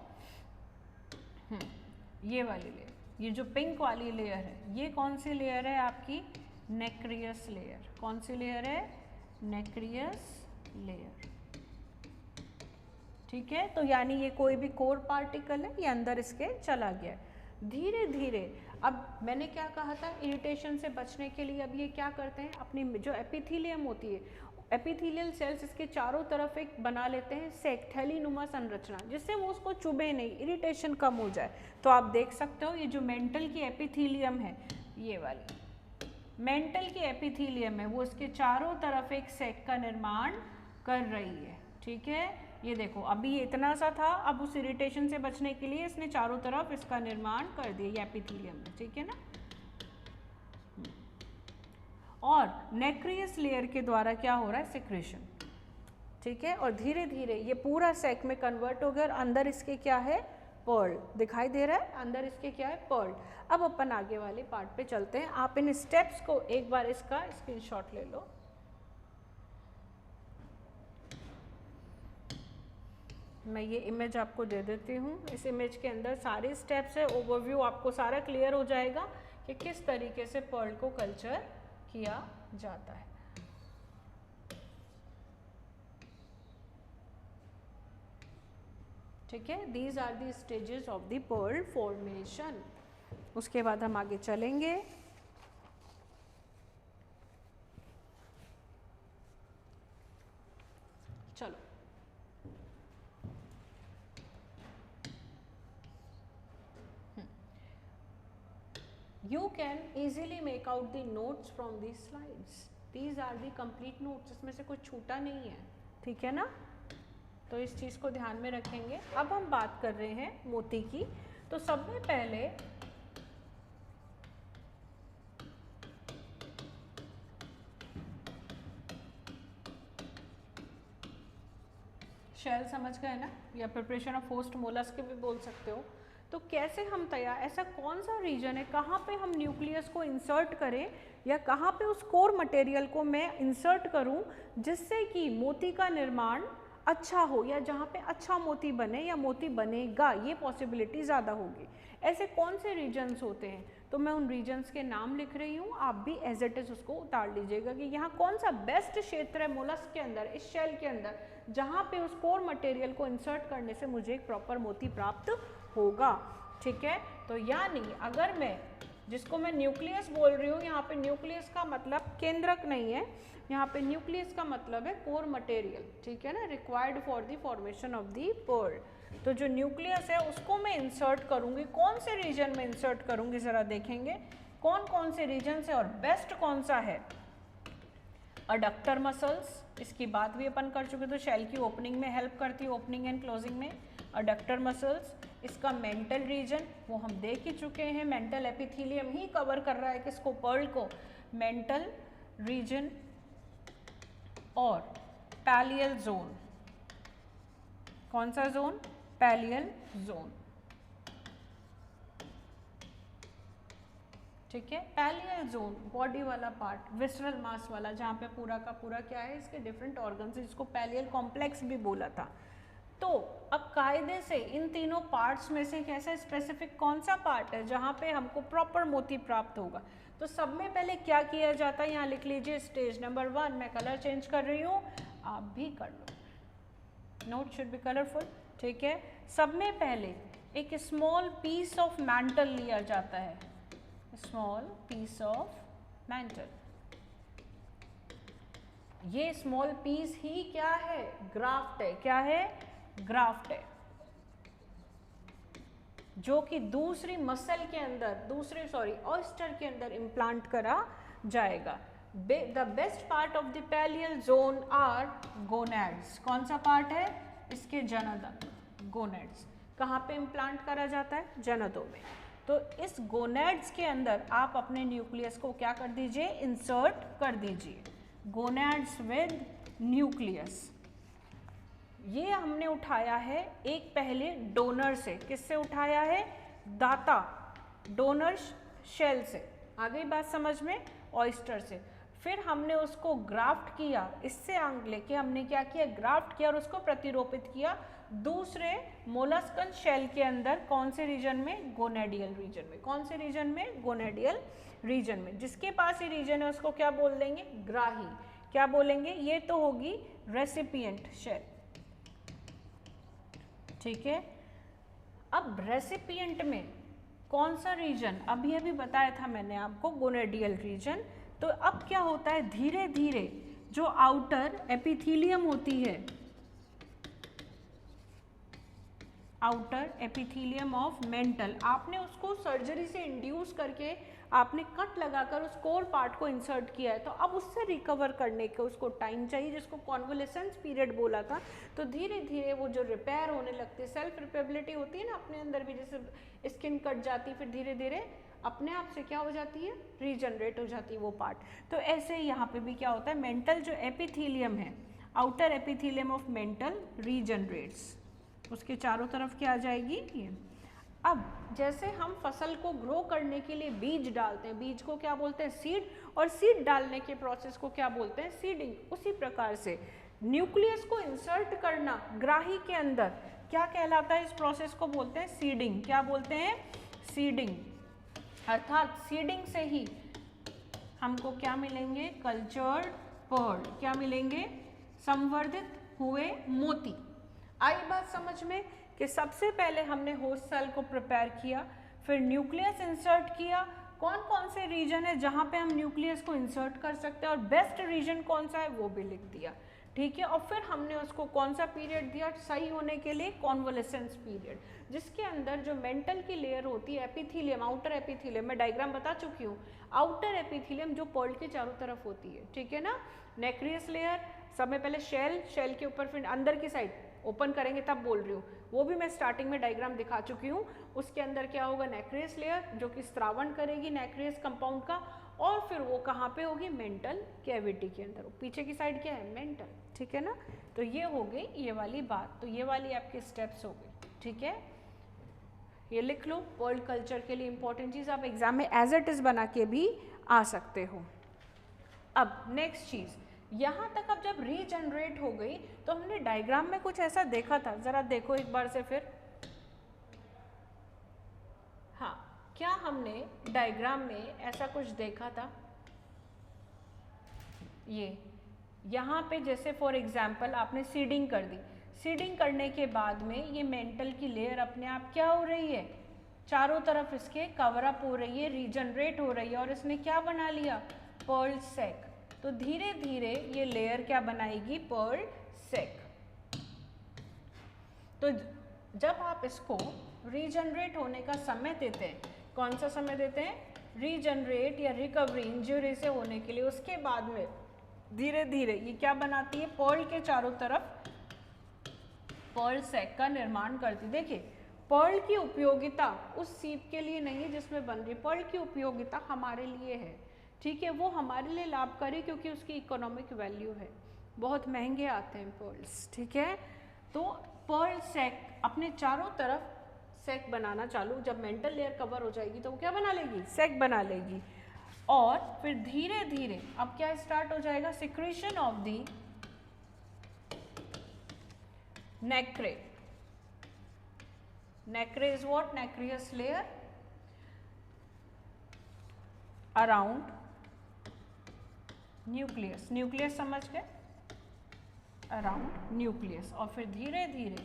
A: ये वाली लेयर, ये जो पिंक वाली लेयर है, ये कौन सी लेयर है? आपकी नेक्रियस लेयर। कौन सी लेयर है? Nacreous layer. ठीक है, तो यानी ये कोई भी कोर पार्टिकल है, ये अंदर इसके चला गया है। धीरे धीरे, अब मैंने क्या कहा था? इरिटेशन से बचने के लिए अब ये क्या करते हैं? अपनी जो एपिथीलियम होती है, एपिथीलियल सेल्स इसके चारों तरफ एक बना लेते हैं सेक, थैलीनुमा संरचना, जिससे वो उसको चुभे नहीं, इरिटेशन कम हो जाए। तो आप देख सकते हो ये जो मेंटल की एपिथीलियम है, ये वाली मेंटल की एपिथीलियम है, वो इसके चारों तरफ एक सेक का निर्माण कर रही है। ठीक है, ये देखो अभी ये इतना सा था, अब उस इरिटेशन से बचने के लिए इसने चारों तरफ इसका निर्माण कर दिया, ये एपिथीलियम है। ठीक है ना, और नेक्रियस लेयर के द्वारा क्या हो रहा है? सिक्रेशन। ठीक है, और धीरे धीरे ये पूरा सेक में कन्वर्ट हो गया और अंदर इसके क्या है? पर्ल दिखाई दे रहा है, अंदर इसके क्या है? पर्ल। अब अपन आगे वाले पार्ट पे चलते हैं। आप इन स्टेप्स को एक बार इसका स्क्रीनशॉट ले लो। मैं ये इमेज आपको दे देती हूँ। इस इमेज के अंदर सारे स्टेप्स है, ओवरव्यू आपको सारा क्लियर हो जाएगा कि किस तरीके से पर्ल को कल्चर किया जाता है। ठीक है, these are the stages of the pearl formation. उसके बाद हम आगे चलेंगे। चलो, you can easily make out the notes from these slides. These are the complete notes, इसमें से कुछ छूटा नहीं है। ठीक है ना, तो इस चीज़ को ध्यान में रखेंगे। अब हम बात कर रहे हैं मोती की। तो सबसे पहले शेल समझ गए ना, या प्रिपरेशन ऑफ होस्ट मोलस्क भी बोल सकते हो। तो कैसे हम तैयार, ऐसा कौन सा रीजन है कहाँ पे हम न्यूक्लियस को इंसर्ट करें, या कहाँ पे उस कोर मटेरियल को मैं इंसर्ट करूं जिससे कि मोती का निर्माण अच्छा हो, या जहाँ पे अच्छा मोती बने या मोती बनेगा, ये पॉसिबिलिटी ज़्यादा होगी। ऐसे कौन से रीजन्स होते हैं? तो मैं उन रीजन्स के नाम लिख रही हूँ, आप भी एज इट इज़ उसको उतार लीजिएगा कि यहाँ कौन सा बेस्ट क्षेत्र है मोलस्क के अंदर, इस शेल के अंदर, जहाँ पे उस कोर मटेरियल को इंसर्ट करने से मुझे एक प्रॉपर मोती प्राप्त होगा। ठीक है, तो यानी अगर मैं जिसको मैं न्यूक्लियस बोल रही हूँ, यहाँ पे न्यूक्लियस का मतलब केंद्रक नहीं है, यहाँ पे न्यूक्लियस का मतलब है कोर मटेरियल, ठीक है ना, required for the formation of the pearl. तो जो न्यूक्लियस है उसको मैं इंसर्ट करूँगी, कौन से रीजन में इंसर्ट करूँगी ज़रा देखेंगे कौन कौन से रीजन से, और बेस्ट कौन सा है, अडक्टर मसल्स, इसकी बात भी अपन कर चुके, तो शेल की ओपनिंग में हेल्प करती है, ओपनिंग एंड क्लोजिंग में अडक्टर मसल्स। इसका मेंटल रीजन वो हम देख ही चुके हैं, मेंटल एपिथेलियम ही कवर कर रहा है किसको, पर्ल को, मेंटल रीजन। और पैलियल जोन, कौन सा जोन, पैलियल जोन, ठीक है। पैलियल जोन बॉडी वाला पार्ट, विसरल मास वाला, जहाँ पे पूरा का पूरा क्या है, इसके डिफरेंट ऑर्गन्स है, जिसको पैलियल कॉम्प्लेक्स भी बोला था। तो अब कायदे से इन तीनों पार्ट्स में से कैसा स्पेसिफिक कौन सा पार्ट है जहाँ पे हमको प्रॉपर मोती प्राप्त होगा। तो सब में पहले क्या किया जाता है, यहाँ लिख लीजिए स्टेज नंबर 1, मैं कलर चेंज कर रही हूँ, आप भी कर लो, नोट शुड बी कलरफुल, ठीक है। सब में पहले एक स्मॉल पीस ऑफ मैंटल लिया जाता है, स्मॉल पीस ऑफ मैंटल। ये स्मॉल पीस ही क्या है, ग्राफ्ट है, क्या है, ग्राफ्ट है, जो कि दूसरी मसल के अंदर, ऑयस्टर के अंदर इम्प्लांट करा जाएगा। The best part of the pallial zone are gonads, कौन सा पार्ट है, इसके जनक, गोनैड्स। कहाँ पे इम्प्लांट करा जाता है, जनदों में। तो इस गोनैड्स के अंदर आप अपने न्यूक्लियस को क्या कर दीजिए, इंसर्ट कर दीजिए, गोनैड्स विद न्यूक्लियस। ये हमने उठाया है एक पहले डोनर से, किससे उठाया है, दाता, डोनर शेल से, आ गई बात समझ में, ऑयस्टर से। फिर हमने उसको ग्राफ्ट किया, इससे अंग लेके हमने क्या किया, ग्राफ्ट किया और उसको प्रतिरोपित किया दूसरे मोलस्कन शेल के अंदर, कौन से रीजन में, गोनेडियल रीजन में, कौन से रीजन में, गोनेडियल रीजन में। जिसके पास ये रीजन है उसको क्या बोल देंगे, ग्राही, क्या बोलेंगे, ये तो होगी रेसिपिएंट शेल, ठीक है। अब रेसिपिएंट में कौन सा रीजन, अभी अभी बताया था मैंने आपको, गोनेडियल रीजन। तो अब क्या होता है, धीरे धीरे जो आउटर एपिथेलियम होती है, आउटर एपिथेलियम ऑफ मेंटल, आपने उसको सर्जरी से इंड्यूस करके आपने कट लगाकर उस कोर पार्ट को इंसर्ट किया है, तो अब उससे रिकवर करने के उसको टाइम चाहिए, जिसको कॉन्वलेसेंस पीरियड बोला था। तो धीरे धीरे वो जो रिपेयर होने लगती है, सेल्फ रिपेबिलिटी होती है ना अपने अंदर भी, जैसे स्किन कट जाती, फिर धीरे धीरे अपने आप से क्या हो जाती है, रीजनरेट हो जाती है वो पार्ट। तो ऐसे यहाँ पे भी क्या होता है, मेंटल जो एपिथेलियम है, outer epithelium of mental regenerates, उसके चारों तरफ क्या आ जाएगी ये। अब जैसे हम फसल को ग्रो करने के लिए बीज डालते हैं, बीज को क्या बोलते हैं, सीड, और सीड डालने के प्रोसेस को क्या बोलते हैं, सीडिंग। उसी प्रकार से न्यूक्लियस को इंसर्ट करना ग्राही के अंदर क्या कहलाता है, इस प्रोसेस को बोलते हैं सीडिंग। क्या बोलते हैं, सीडिंग। अर्थात सीडिंग से ही हमको क्या मिलेंगे, कल्चर्ड पर्ल, क्या मिलेंगे, संवर्धित हुए मोती। आई बात समझ में कि सबसे पहले हमने होस्ट सेल को प्रिपेयर किया, फिर न्यूक्लियस इंसर्ट किया, कौन कौन से रीजन है जहाँ पे हम न्यूक्लियस को इंसर्ट कर सकते हैं और बेस्ट रीजन कौन सा है वो भी लिख दिया, ठीक है। और फिर हमने उसको कौन सा पीरियड दिया सही होने के लिए, कॉन्वलेसेंस पीरियड, जिसके अंदर जो मेंटल की लेयर होती है, एपिथेलियम, आउटर एपिथेलियम, मैं डायग्राम बता चुकी हूँ, आउटर एपिथेलियम जो पर्ल के चारों तरफ होती है, ठीक है ना, नेक्रियस लेयर, सब में पहले शेल, शेल के ऊपर फिर अंदर की साइड ओपन करेंगे तब बोल रही हूँ, वो भी मैं स्टार्टिंग में डायग्राम दिखा चुकी हूँ। उसके अंदर क्या होगा, नेक्रियस लेयर जो कि स्त्रावण करेगी नेक्रियस कंपाउंड का, और फिर वो कहाँ पे होगी, मेंटल कैविटी के अंदर, पीछे की साइड क्या है, मेंटल, ठीक है ना। तो ये हो गई ये वाली बात, तो ये वाली आपके स्टेप्स हो गई, ठीक है। ये लिख लो, वर्ल्ड कल्चर के लिए इंपॉर्टेंट चीज़, आप एग्जाम में एज इट इज़ बना के भी आ सकते हो। अब नेक्स्ट चीज़, यहाँ तक अब जब रीजनरेट हो गई तो हमने डायग्राम में कुछ ऐसा देखा था, ज़रा देखो एक बार से फिर। हाँ, क्या हमने डायग्राम में ऐसा कुछ देखा था, ये यहाँ पे जैसे फॉर एग्जांपल आपने सीडिंग कर दी, सीडिंग करने के बाद में ये मेंटल की लेयर अपने आप क्या हो रही है, चारों तरफ इसके कवर अप हो रही है, रीजनरेट हो रही है और इसने क्या बना लिया, पर्ल सैक। तो धीरे धीरे ये लेयर क्या बनाएगी, पर्ल सैक। तो जब आप इसको रीजनरेट होने का समय देते हैं, कौन सा समय देते हैं, रीजनरेट या रिकवरी इंजरी से होने के लिए, उसके बाद में धीरे धीरे ये क्या बनाती है, पर्ल के चारों तरफ पर्ल सैक का निर्माण करती। देखिए पर्ल की उपयोगिता उस सीप के लिए नहीं है जिसमें बन रही, पर्ल की उपयोगिता हमारे लिए है, ठीक है, वो हमारे लिए लाभकारी क्योंकि उसकी इकोनॉमिक वैल्यू है, बहुत महंगे आते हैं पर्ल्स, ठीक है। तो पर्ल सैक अपने चारों तरफ सैक बनाना चालू, जब मेंटल लेयर कवर हो जाएगी तो वो क्या बना लेगी, सैक बना लेगी। और फिर धीरे धीरे अब क्या स्टार्ट हो जाएगा, secretion of the nacre. Nacre is what, nacreous layer around nucleus, nucleus समझ गए, अराउंड न्यूक्लियस। और फिर धीरे धीरे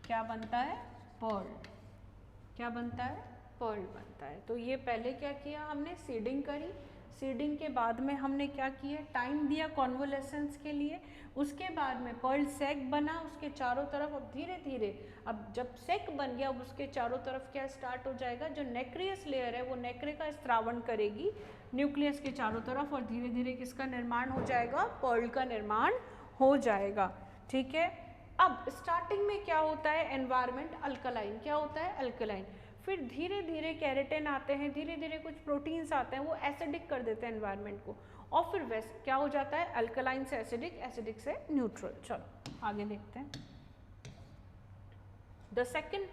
A: क्या बनता है, पर्ल, क्या बनता है, पर्ल बनता है। तो ये पहले क्या किया हमने, सीडिंग करी, सीडिंग के बाद में हमने क्या किया, टाइम दिया कॉन्वोलेसेंस के लिए, उसके बाद में पर्ल सैक बना उसके चारों तरफ। अब धीरे धीरे अब जब सैक बन गया, अब उसके चारों तरफ क्या स्टार्ट हो जाएगा, जो नेक्रियस लेयर है वो नेक्रे का स्त्रावण करेगी न्यूक्लियस के चारों तरफ और धीरे धीरे किसका निर्माण हो जाएगा, पर्ल का निर्माण हो जाएगा, ठीक है। अब स्टार्टिंग में क्या होता है, एनवायरमेंट अल्कलाइन, क्या होता है, अल्कलाइन। फिर धीरे धीरे कैरेटिन आते हैं, धीरे धीरे कुछ प्रोटीन्स आते हैं, वो एसिडिक कर देते हैं एनवायरनमेंट को और फिर वैसे क्या हो जाता है, अल्कलाइन से एसिडिक, एसिडिक से न्यूट्रल। चलो आगे देखते हैं। The second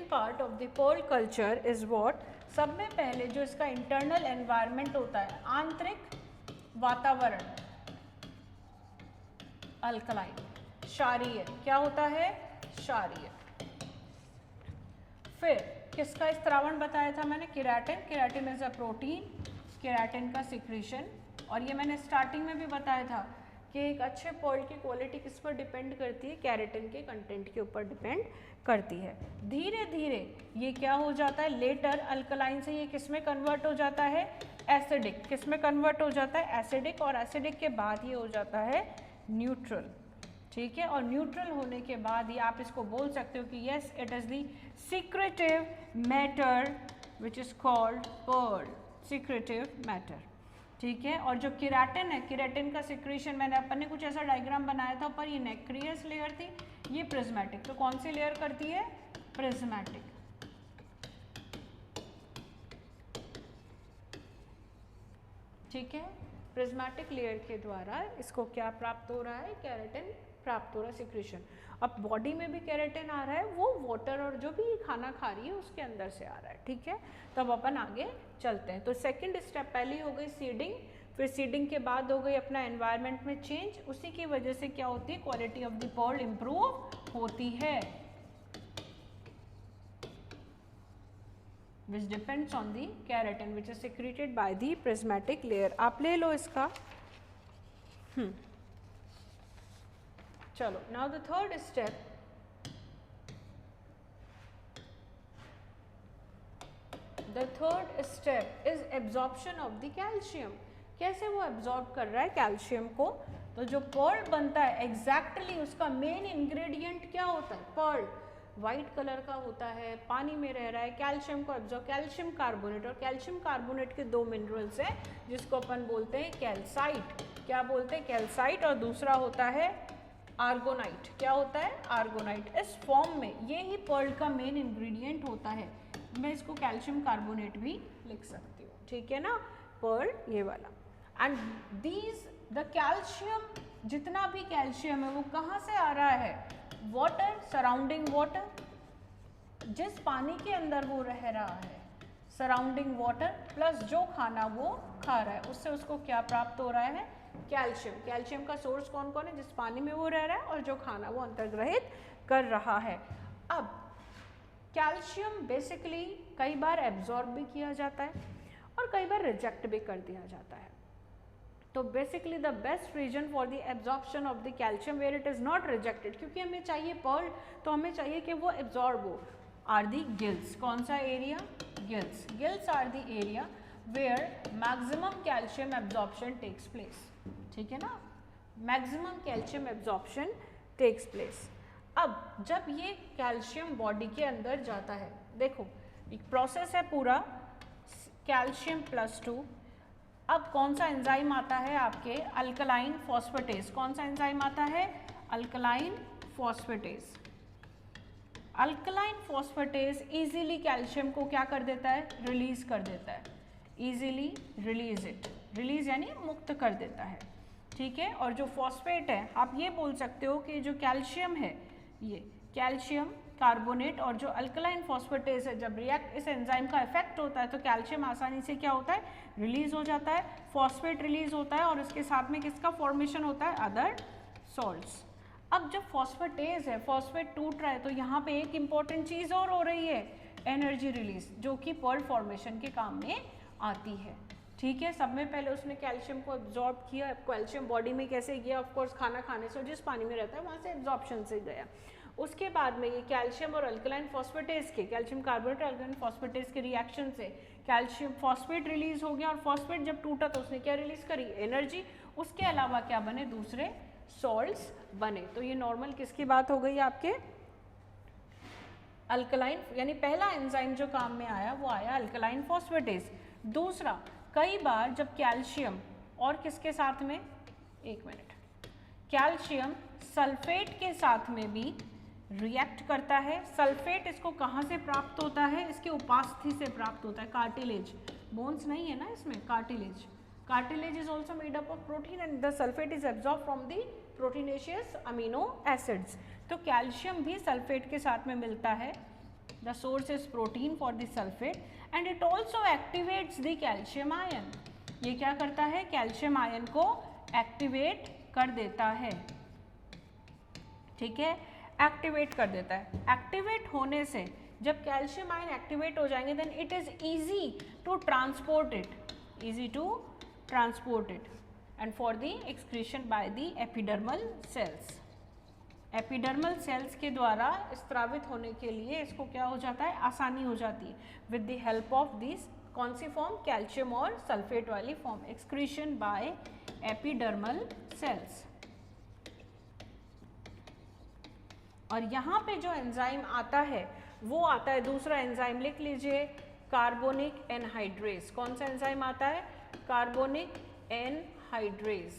A: part of the pearl culture is what, सब में पहले जो इसका इंटरनल एनवायरनमेंट होता है, आंतरिक वातावरण, अल्कलाइन, क्षारीय, क्या होता है, क्षारीय। फिर किसका स्त्रावण बताया था मैंने, keratin, keratin is a protein, keratin का सिक्रीशन। और ये मैंने स्टार्टिंग में भी बताया था कि एक अच्छे पर्ल की क्वालिटी किस पर डिपेंड करती है, केराटिन के कंटेंट के ऊपर डिपेंड करती है। धीरे धीरे ये क्या हो जाता है, लेटर अल्कलाइन से ये किस में कन्वर्ट हो जाता है, एसिडिक, किस में कन्वर्ट हो जाता है, एसिडिक, और एसिडिक के बाद ये हो जाता है न्यूट्रल, ठीक है। और न्यूट्रल होने के बाद ही आप इसको बोल सकते हो कि yes it is the secretive matter which is called pearl, secretive matter, ठीक है। और जो केराटिन है, केराटिन का सिक्रीशन मैंने अपन ने कुछ ऐसा डायग्राम बनाया था, पर ये नेक्रियस लेयर थी, ये प्रिज्मेटिक, तो कौन सी लेयर करती है, प्रिज्मेटिक, ठीक है। प्रिज्मेटिक लेयर के द्वारा इसको क्या प्राप्त हो रहा है, केराटिन प्राप्त हो रहा है, सिक्रीशन। अब बॉडी में भी केराटिन आ रहा है, वो वाटर और जो भी खाना खा रही है उसके अंदर से आ रहा है, ठीक है। तो अब अपन आगे चलते हैं। तो सेकंड स्टेप पहली हो गई सीडिंग, फिर सीडिंग के बाद हो गई अपना एनवायरनमेंट में चेंज, उसी की वजह से क्या होती है, quality of the pearl improve होती है, which depends on the keratin which is secreted by the prismatic layer। आप ले लो इसका, चलो now the third step, the third step is absorption of the calcium। कैसे वो एब्जॉर्ब कर रहा है कैल्शियम को, तो जो पर्ल बनता है एग्जैक्टली उसका मेन इंग्रेडिएंट क्या होता है, पर्ल वाइट कलर का होता है, पानी में रह रहा है, कैल्शियम को एब्जॉर्ब, कैल्शियम कार्बोनेट, और कैल्शियम कार्बोनेट के दो मिनरल्स हैं जिसको अपन बोलते हैं कैल्साइट, क्या बोलते हैं, कैल्साइट, और दूसरा होता है आर्गोनाइट, क्या होता है, आर्गोनाइट। इस फॉर्म में ये ही पर्ल का मेन इंग्रेडिएंट होता है, मैं इसको कैल्शियम कार्बोनेट भी लिख सकती हूँ, ठीक है ना, पर्ल ये वाला। एंड दीज द कैल्शियम, जितना भी कैल्शियम है वो कहाँ से आ रहा है, वाटर, सराउंडिंग वाटर, जिस पानी के अंदर वो रह रहा है, सराउंडिंग वाटर प्लस जो खाना वो खा रहा है, उससे उसको क्या प्राप्त हो रहा है, कैल्शियम। कैल्शियम का सोर्स कौन कौन है, जिस पानी में वो रह रहा है और जो खाना वो अंतर्ग्रहित कर रहा है। अब कैल्शियम बेसिकली कई बार एब्जॉर्ब भी किया जाता है और कई बार रिजेक्ट भी कर दिया जाता है। तो basically the best reason for the absorption of the calcium where it is not rejected, क्योंकि हमें चाहिए पर्ल, तो हमें चाहिए कि वो एब्जॉर्ब हो, आर दी गिल्स। कौन सा area? Gills. Gills are the area where maximum calcium absorption takes place, ठीक है ना, maximum calcium absorption takes place. अब जब ये कैल्शियम बॉडी के अंदर जाता है, देखो एक प्रोसेस है पूरा, कैल्शियम +2। अब कौन सा एंजाइम आता है आपके? Alkaline phosphatase. कौन सा एंजाइम आता है? Alkaline phosphatase. Alkaline phosphatase easily calcium को क्या कर देता है? रिलीज कर देता है, इजीली रिलीज इट, रिलीज यानी मुक्त कर देता है, ठीक है। और जो फॉस्फेट है, आप ये बोल सकते हो कि जो कैल्शियम है, ये कैल्शियम कार्बोनेट और जो अल्कलाइन फॉस्फेटेज है, जब रिएक्ट इस एंजाइम का इफेक्ट होता है तो कैल्शियम आसानी से क्या होता है? रिलीज हो जाता है, फॉस्फेट रिलीज होता है और इसके साथ में किसका फॉर्मेशन होता है? Other salts. अब जब फॉस्फेटेज है, फॉस्फेट टूट रहा है, तो यहाँ पे एक इंपॉर्टेंट चीज और हो रही है, एनर्जी रिलीज, जो कि पर्ल फॉर्मेशन के काम में आती है, ठीक है। सब में पहले उसने कैल्शियम को एब्जॉर्ब किया। कैल्शियम बॉडी में कैसे गया? ऑफ कोर्स खाना खाने से, जिस पानी में रहता है वहाँ से एब्जॉर्प्शन से गया। उसके बाद में ये कैल्शियम और अल्कलाइन फॉस्फेटेज के, कैल्शियम कार्बोनेट और अल्कलाइन फॉस्फेटेज के रिएक्शन से कैल्शियम फॉस्फेट रिलीज हो गया, और फॉस्फेट जब टूटा तो उसने क्या रिलीज करी? एनर्जी। उसके अलावा क्या बने? दूसरे सॉल्ट्स बने। तो ये नॉर्मल किसकी बात हो गई आपके? अल्कलाइन, यानी पहला एंजाइम जो काम में आया वो आया अल्कलाइन फॉस्फेटेज। दूसरा, कई बार जब कैल्शियम और किसके साथ में, एक मिनट, कैल्शियम सल्फेट के साथ में भी रिएक्ट करता है। सल्फेट इसको कहाँ से प्राप्त होता है? इसके उपास्थि से प्राप्त होता है, कार्टिलेज, बोन्स नहीं है ना इसमें, cartilage. Cartilage is also made up of protein and the sulphate is absorb from the proteinaceous amino acids. तो कैल्शियम भी सल्फेट के साथ में मिलता है, the source is protein for the sulphate and it also activates the calcium ion. ये क्या करता है? कैल्शियम आयन को एक्टिवेट कर देता है, ठीक है, एक्टिवेट कर देता है। एक्टिवेट होने से जब कैल्शियम आयन एक्टिवेट हो जाएंगे, then it is easy to transport it, easy to transport it and for the excretion by the epidermal cells. Epidermal cells के द्वारा स्त्रावित होने के लिए इसको क्या हो जाता है? आसानी हो जाती है with the help of this, कौन सी फॉर्म? कैल्शियम और सल्फेट वाली form, excretion by epidermal cells. और यहाँ पे जो एंजाइम आता है वो आता है, दूसरा एंजाइम लिख लीजिए, कार्बोनिक एनहाइड्रेज। कौन सा एंजाइम आता है? कार्बोनिक एनहाइड्रेज,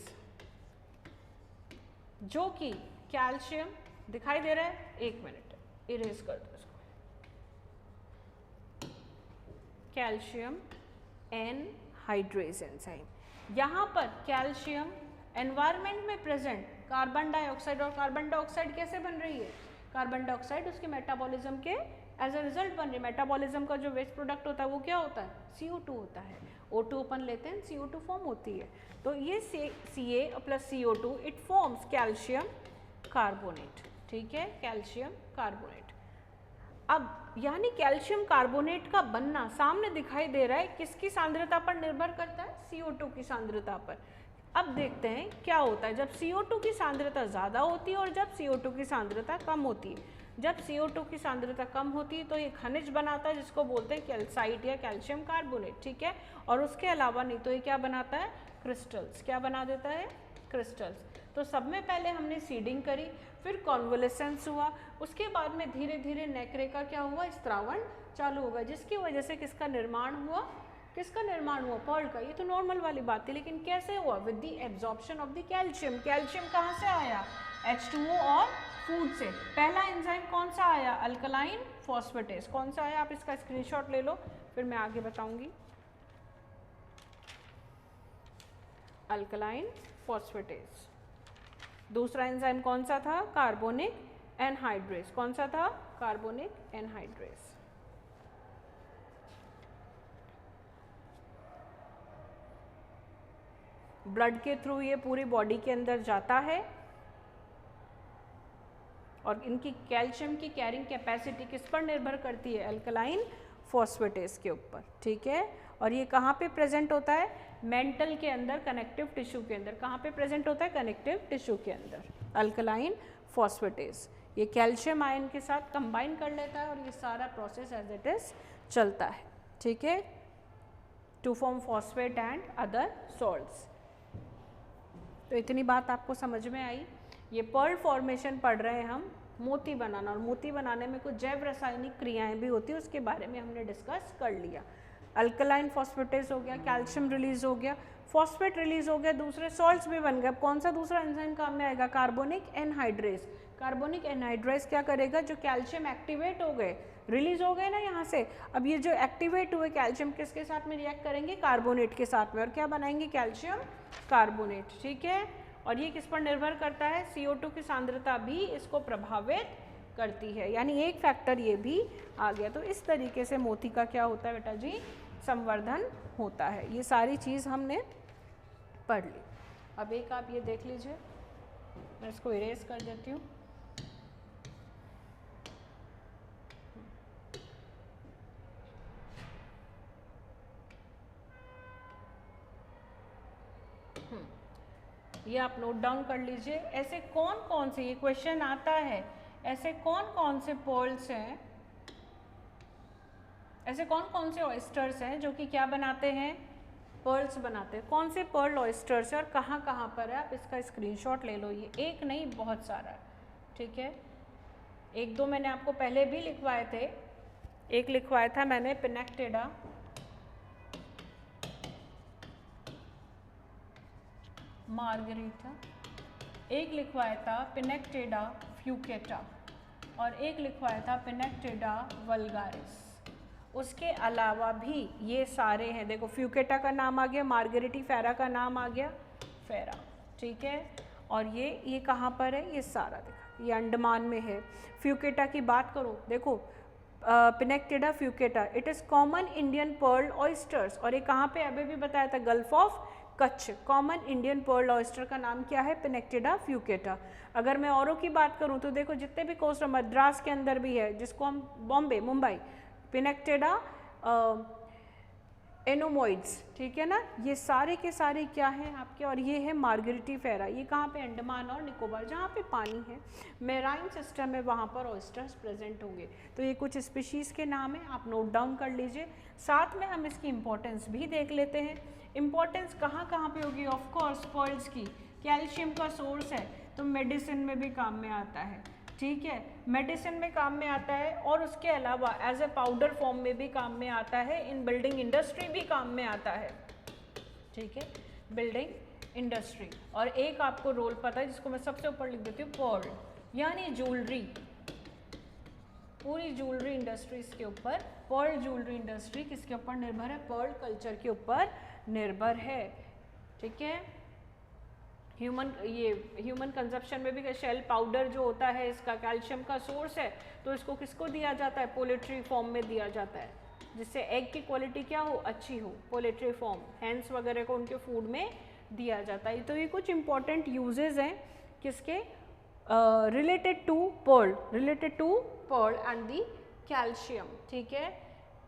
A: जो कि कैल्शियम, दिखाई दे रहा है, एक मिनट इरेज कर दो इसको, कैल्शियम एनहाइड्रेज एंजाइम। यहाँ पर कैल्शियम एनवायरमेंट में प्रेजेंट कार्बन डाइऑक्साइड, और कार्बन डाइऑक्साइड कैसे बन रही है? कार्बन डाइऑक्साइड उसके मेटाबॉलिज्म के एज अ रिजल्ट बन रही है। मेटाबॉलिज्म का जो वेस्ट प्रोडक्ट होता है वो क्या होता है? CO2 होता है। O2 अपन लेते हैं, CO2 फॉर्म होती है। तो ये Ca plus CO2 it forms calcium carbonate, ठीक है, कैल्शियम कार्बोनेट। अब यानी कैल्शियम कार्बोनेट का बनना सामने दिखाई दे रहा है, किसकी सांद्रता पर निर्भर करता है? CO2 की सांद्रता पर। अब देखते हैं क्या होता है जब CO2 की सांद्रता ज़्यादा होती है और जब CO2 की सांद्रता कम होती है। जब CO2 की सांद्रता कम होती है तो ये खनिज बनाता है जिसको बोलते हैं कैल्साइट या कैल्शियम कार्बोनेट, ठीक है। और उसके अलावा नहीं तो ये क्या बनाता है? क्रिस्टल्स। क्या बना देता है? क्रिस्टल्स। तो सब में पहले हमने सीडिंग करी, फिर कॉन्वोलेसेंस हुआ, उसके बाद में धीरे धीरे नेक्रे का क्या हुआ? स्त्रावण चालू होगा, जिसकी वजह से किसका निर्माण हुआ? किसका निर्माण हुआ? पर्ल का। ये तो नॉर्मल वाली बात है, लेकिन कैसे हुआ? With the absorption of the calcium. Calcium कहाँ से आया? H2O और फूड से। पहला एंजाइम कौन सा आया? Alkaline phosphatase. कौन सा आया? आप इसका स्क्रीनशॉट ले लो, फिर मैं आगे बताऊंगी। Alkaline phosphatase. दूसरा एंजाइम कौन सा था? Carbonic anhydrase. कौन सा था? Carbonic anhydrase. ब्लड के थ्रू ये पूरी बॉडी के अंदर जाता है और इनकी कैल्शियम की कैरिंग कैपेसिटी किस पर निर्भर करती है? अल्कलाइन फॉस्फेटेज के ऊपर, ठीक है। और ये कहाँ पे प्रेजेंट होता है? मेंटल के अंदर, कनेक्टिव टिश्यू के अंदर। कहाँ पे प्रेजेंट होता है? कनेक्टिव टिश्यू के अंदर। अल्कलाइन फॉस्फेटेज ये कैल्शियम आयन के साथ कंबाइन कर लेता है और ये सारा प्रोसेस एज इट इज चलता है, ठीक है, to form phosphate and other salts. तो इतनी बात आपको समझ में आई। ये पर्ल फॉर्मेशन पढ़ रहे हैं हम, मोती बनाना, और मोती बनाने में कुछ जैव रासायनिक क्रियाएं भी होती है, उसके बारे में हमने डिस्कस कर लिया। अल्कलाइन फॉस्फेटेज हो गया, कैल्शियम रिलीज हो गया, फॉस्फेट रिलीज हो गया, दूसरे सॉल्ट्स भी बन गए। अब कौन सा दूसरा एंजाइम काम में आएगा? Carbonic anhydrase. कार्बोनिक एनहाइड्रेज क्या करेगा? जो कैल्शियम एक्टिवेट हो गए, रिलीज हो गए ना यहाँ से, अब ये जो एक्टिवेट हुए कैल्शियम किसके साथ में रिएक्ट करेंगे? कार्बोनेट के साथ में, और क्या बनाएंगे? कैल्शियम कार्बोनेट, ठीक है। और ये किस पर निर्भर करता है? CO2 की सांद्रता भी इसको प्रभावित करती है, यानी एक फैक्टर ये भी आ गया। तो इस तरीके से मोती का क्या होता है बेटा जी? संवर्धन होता है। ये सारी चीज़ हमने पढ़ ली। अब एक आप ये देख लीजिए, मैं इसको इरेज कर देती हूँ। ये आप नोट डाउन कर लीजिए। ऐसे कौन कौन से, ये क्वेश्चन आता है, ऐसे कौन कौन से पर्ल्स हैं, ऐसे कौन कौन से ऑयस्टर्स हैं जो कि क्या बनाते हैं? पर्ल्स बनाते हैं। कौन से पर्ल ऑयस्टर्स है और कहाँ कहाँ पर है? आप इसका स्क्रीनशॉट ले लो। ये एक नहीं, बहुत सारा है, ठीक है। एक दो मैंने आपको पहले भी लिखवाए थे। एक लिखवाया था मैंने पिनेक्टेडा, मार्गरीटा, एक लिखवाया था पिनेक्टेडा फ्यूकेटा, और एक लिखवाया था पिनेक्टेडा वल्गारिस। उसके अलावा भी ये सारे हैं, देखो फ्यूकेटा का नाम आ गया, मार्गरेटिफेरा का नाम आ गया, फेरा, ठीक है। और ये कहाँ पर है? ये सारा देखा, ये अंडमान में है। फ्यूकेटा की बात करो, देखो Pinctada fucata, it is common Indian pearl oysters, और ये कहाँ पे? अभी भी बताया था, gulf of Kutch. Common Indian pearl oyster का नाम क्या है? पिनेक्टेडा फ्यूकेटा। अगर मैं औरों की बात करूँ तो देखो जितने भी कोस्ट, मद्रास के अंदर भी है, जिसको हम बॉम्बे, मुंबई, पिनेक्टेडा एनोमोइड्स, ठीक है ना। ये सारे के सारे क्या हैं आपके? और ये है मार्गरेटिफेरा। ये कहाँ पे? अंडमान और निकोबार, जहाँ पे पानी है, मेराइन सिस्टम है, वहाँ पर ऑयस्टर्स प्रेजेंट होंगे। तो ये कुछ स्पीशीज़ के नाम है, आप नोट डाउन कर लीजिए। साथ में हम इसकी इम्पोर्टेंस भी देख लेते हैं। इम्पोर्टेंस कहाँ कहाँ पे होगी? ऑफ कोर्स पर्ल्स की, कैल्शियम का सोर्स है तो मेडिसिन में भी काम में आता है, ठीक है, मेडिसिन में काम में आता है, और उसके अलावा एज ए पाउडर फॉर्म में भी काम में आता है, इन बिल्डिंग इंडस्ट्री भी काम में आता है, ठीक है, बिल्डिंग इंडस्ट्री। और एक आपको रोल पता है जिसको मैं सबसे ऊपर लिख देती हूँ, पर्ल, यानी ज्वेलरी, पूरी ज्वेलरी इंडस्ट्रीज के ऊपर पर्ल ज्वेलरी इंडस्ट्री किसके ऊपर निर्भर है? पर्ल कल्चर के ऊपर निर्भर है, ठीक है। ह्यूमन कंजप्शन में भी शेल पाउडर जो होता है इसका कैल्शियम का सोर्स है, तो इसको किसको दिया जाता है? पोल्ट्री फॉर्म में दिया जाता है, जिससे एग की क्वालिटी क्या हो? अच्छी हो, पोल्ट्री फॉर्म, हैंस वगैरह को उनके फूड में दिया जाता है। तो ये कुछ इंपॉर्टेंट यूजेस हैं किसके? Related to pearl and the calcium, ठीक है।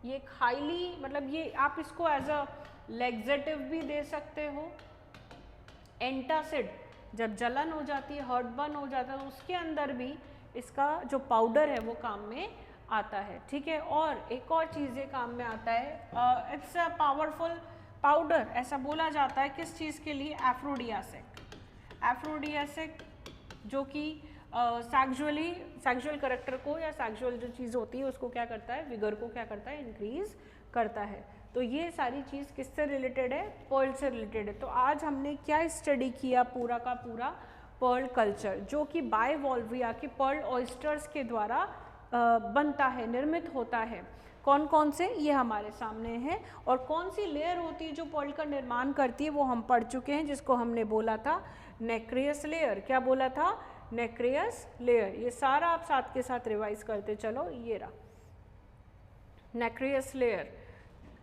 A: ये हाईली, मतलब ये आप इसको एज अ लेग्जेटिव भी दे सकते हो। एंटासिड, जब जलन हो जाती है, हर्ट बर्न हो जाता है, तो उसके अंदर भी इसका जो पाउडर है वो काम में आता है, ठीक है। और एक और चीज़ ये काम में आता है, इट्स अ पावरफुल पाउडर, ऐसा बोला जाता है किस चीज़ के लिए? एफ्रोडियासिक, जो कि सेक्सुअल करेक्टर को या सेक्सुअल जो चीज़ होती है उसको क्या करता है? विगर को क्या करता है? इंक्रीज करता है। तो ये सारी चीज़ किससे रिलेटेड है? पर्ल से रिलेटेड है। तो आज हमने क्या स्टडी किया? पूरा का पूरा पर्ल कल्चर, जो कि बाइवॉल्विया के पर्ल ऑयस्टर्स के द्वारा बनता है, निर्मित होता है। कौन कौन से? ये हमारे सामने हैं। और कौन सी लेयर होती है जो पर्ल का निर्माण करती है वो हम पढ़ चुके हैं, जिसको हमने बोला था नेक्रियस लेयर। क्या बोला था? Nacreous layer. ये सारा आप साथ के साथ रिवाइज करते चलो। ये रहा नेक्रियस लेयर,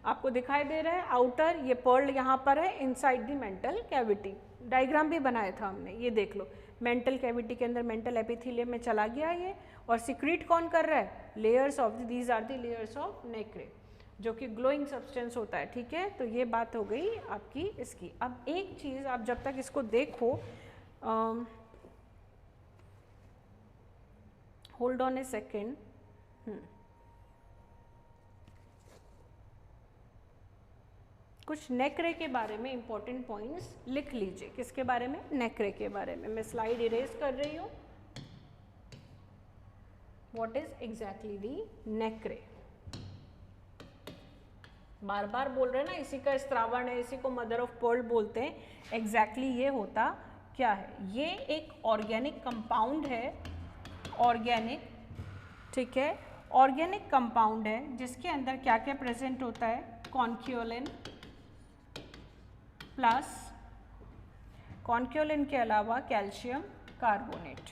A: आपको दिखाई दे रहा है आउटर, ये पर्ल यहाँ पर है, inside the mantle cavity. Diagram भी बनाया था हमने, ये देख लो, मेंटल कैविटी के अंदर मेंटल एपिथेलियम में चला गया ये, और सिक्रीट कौन कर रहा है? Layers of these are the layers of nacre. जो कि ग्लोइंग सब्सटेंस होता है, ठीक है। तो ये बात हो गई आपकी इसकी। अब एक चीज़ आप जब तक इसको देखो, होल्ड ऑन ए सेकेंड, कुछ नेक्रे के बारे में इंपॉर्टेंट पॉइंट्स लिख लीजिए। किसके बारे में? नेक्रे के बारे में। मैं स्लाइड इरेज कर रही हूँ। व्हाट इज एग्जैक्टली दी नेक्रे? बार बार बोल रहे हैं ना, इसी का स्त्रावण है, इसी को मदर ऑफ पर्ल बोलते हैं। एग्जैक्टली ये होता क्या है? ये एक ऑर्गेनिक कंपाउंड है, ऑर्गेनिक, ठीक है, ऑर्गेनिक कंपाउंड है जिसके अंदर क्या क्या प्रेजेंट होता है? कॉन्क्योलिन प्लस, कॉन्क्योलिन के अलावा कैल्शियम कार्बोनेट।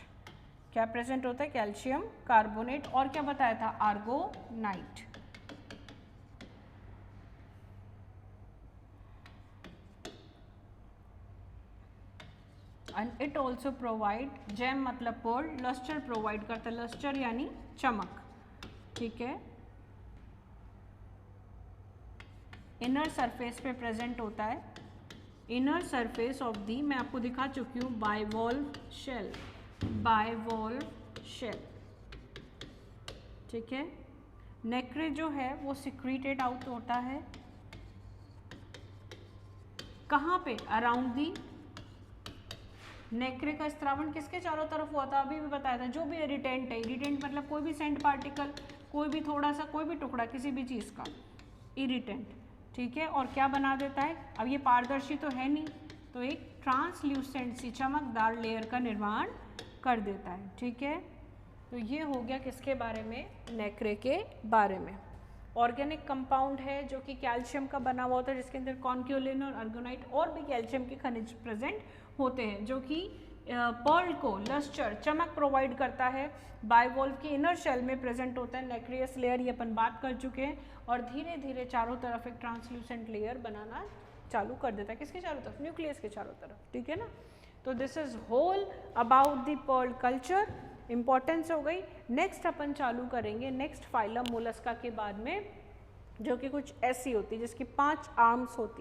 A: क्या प्रेजेंट होता है? Calcium carbonate. और क्या बताया था? Aragonite. And it also provide, gem मतलब पर्ल, लस्टर प्रोवाइड करता है, लस्टर यानी चमक, ठीक है। इनर सरफेस पे प्रेजेंट होता है, इनर सरफेस ऑफ दी, मैं आपको दिखा चुकी हूँ, बाइवॉल्व शेल, बाइवॉल्व शेल, ठीक है। नेक्रे जो है वो सिक्रीटेड आउट होता है कहाँ पे? Around the. नेक्रे का स्त्रावण किसके चारों तरफ हुआ था? अभी भी बताया था। जो भी इरिटेंट है, इरिटेंट मतलब कोई भी सेंट पार्टिकल, कोई भी थोड़ा सा, कोई भी टुकड़ा किसी भी चीज़ का, इरिटेंट, ठीक है। और क्या बना देता है? अब ये पारदर्शी तो है नहीं, तो एक ट्रांसल्यूसेंट सी चमकदार लेयर का निर्माण कर देता है, ठीक है। तो ये हो गया किसके बारे में? नेक्रे के बारे में। ऑर्गेनिक कंपाउंड है जो कि कैल्शियम का बना हुआ होता है, जिसके अंदर कॉन्क्योलिन और आर्गोनाइट और भी कैल्शियम के खनिज प्रेजेंट होते हैं, जो कि पर्ल को लस्टर, चमक प्रोवाइड करता है। बाइवॉल्व की इनर शेल में प्रेजेंट होता है नेक्रियस लेयर, ये अपन बात कर चुके हैं। और धीरे धीरे चारों तरफ एक ट्रांसल्यूसेंट लेयर बनाना चालू कर देता है। किसके चारों तरफ? न्यूक्लियस के चारों तरफ, ठीक है ना। तो this is whole about the pearl culture. Importance हो गई। नेक्स्ट अपन चालू करेंगे नेक्स्ट फाइलम मोलस्का के बाद में, जो कि कुछ ऐसी होती है जिसकी 5 आर्म्स होती है।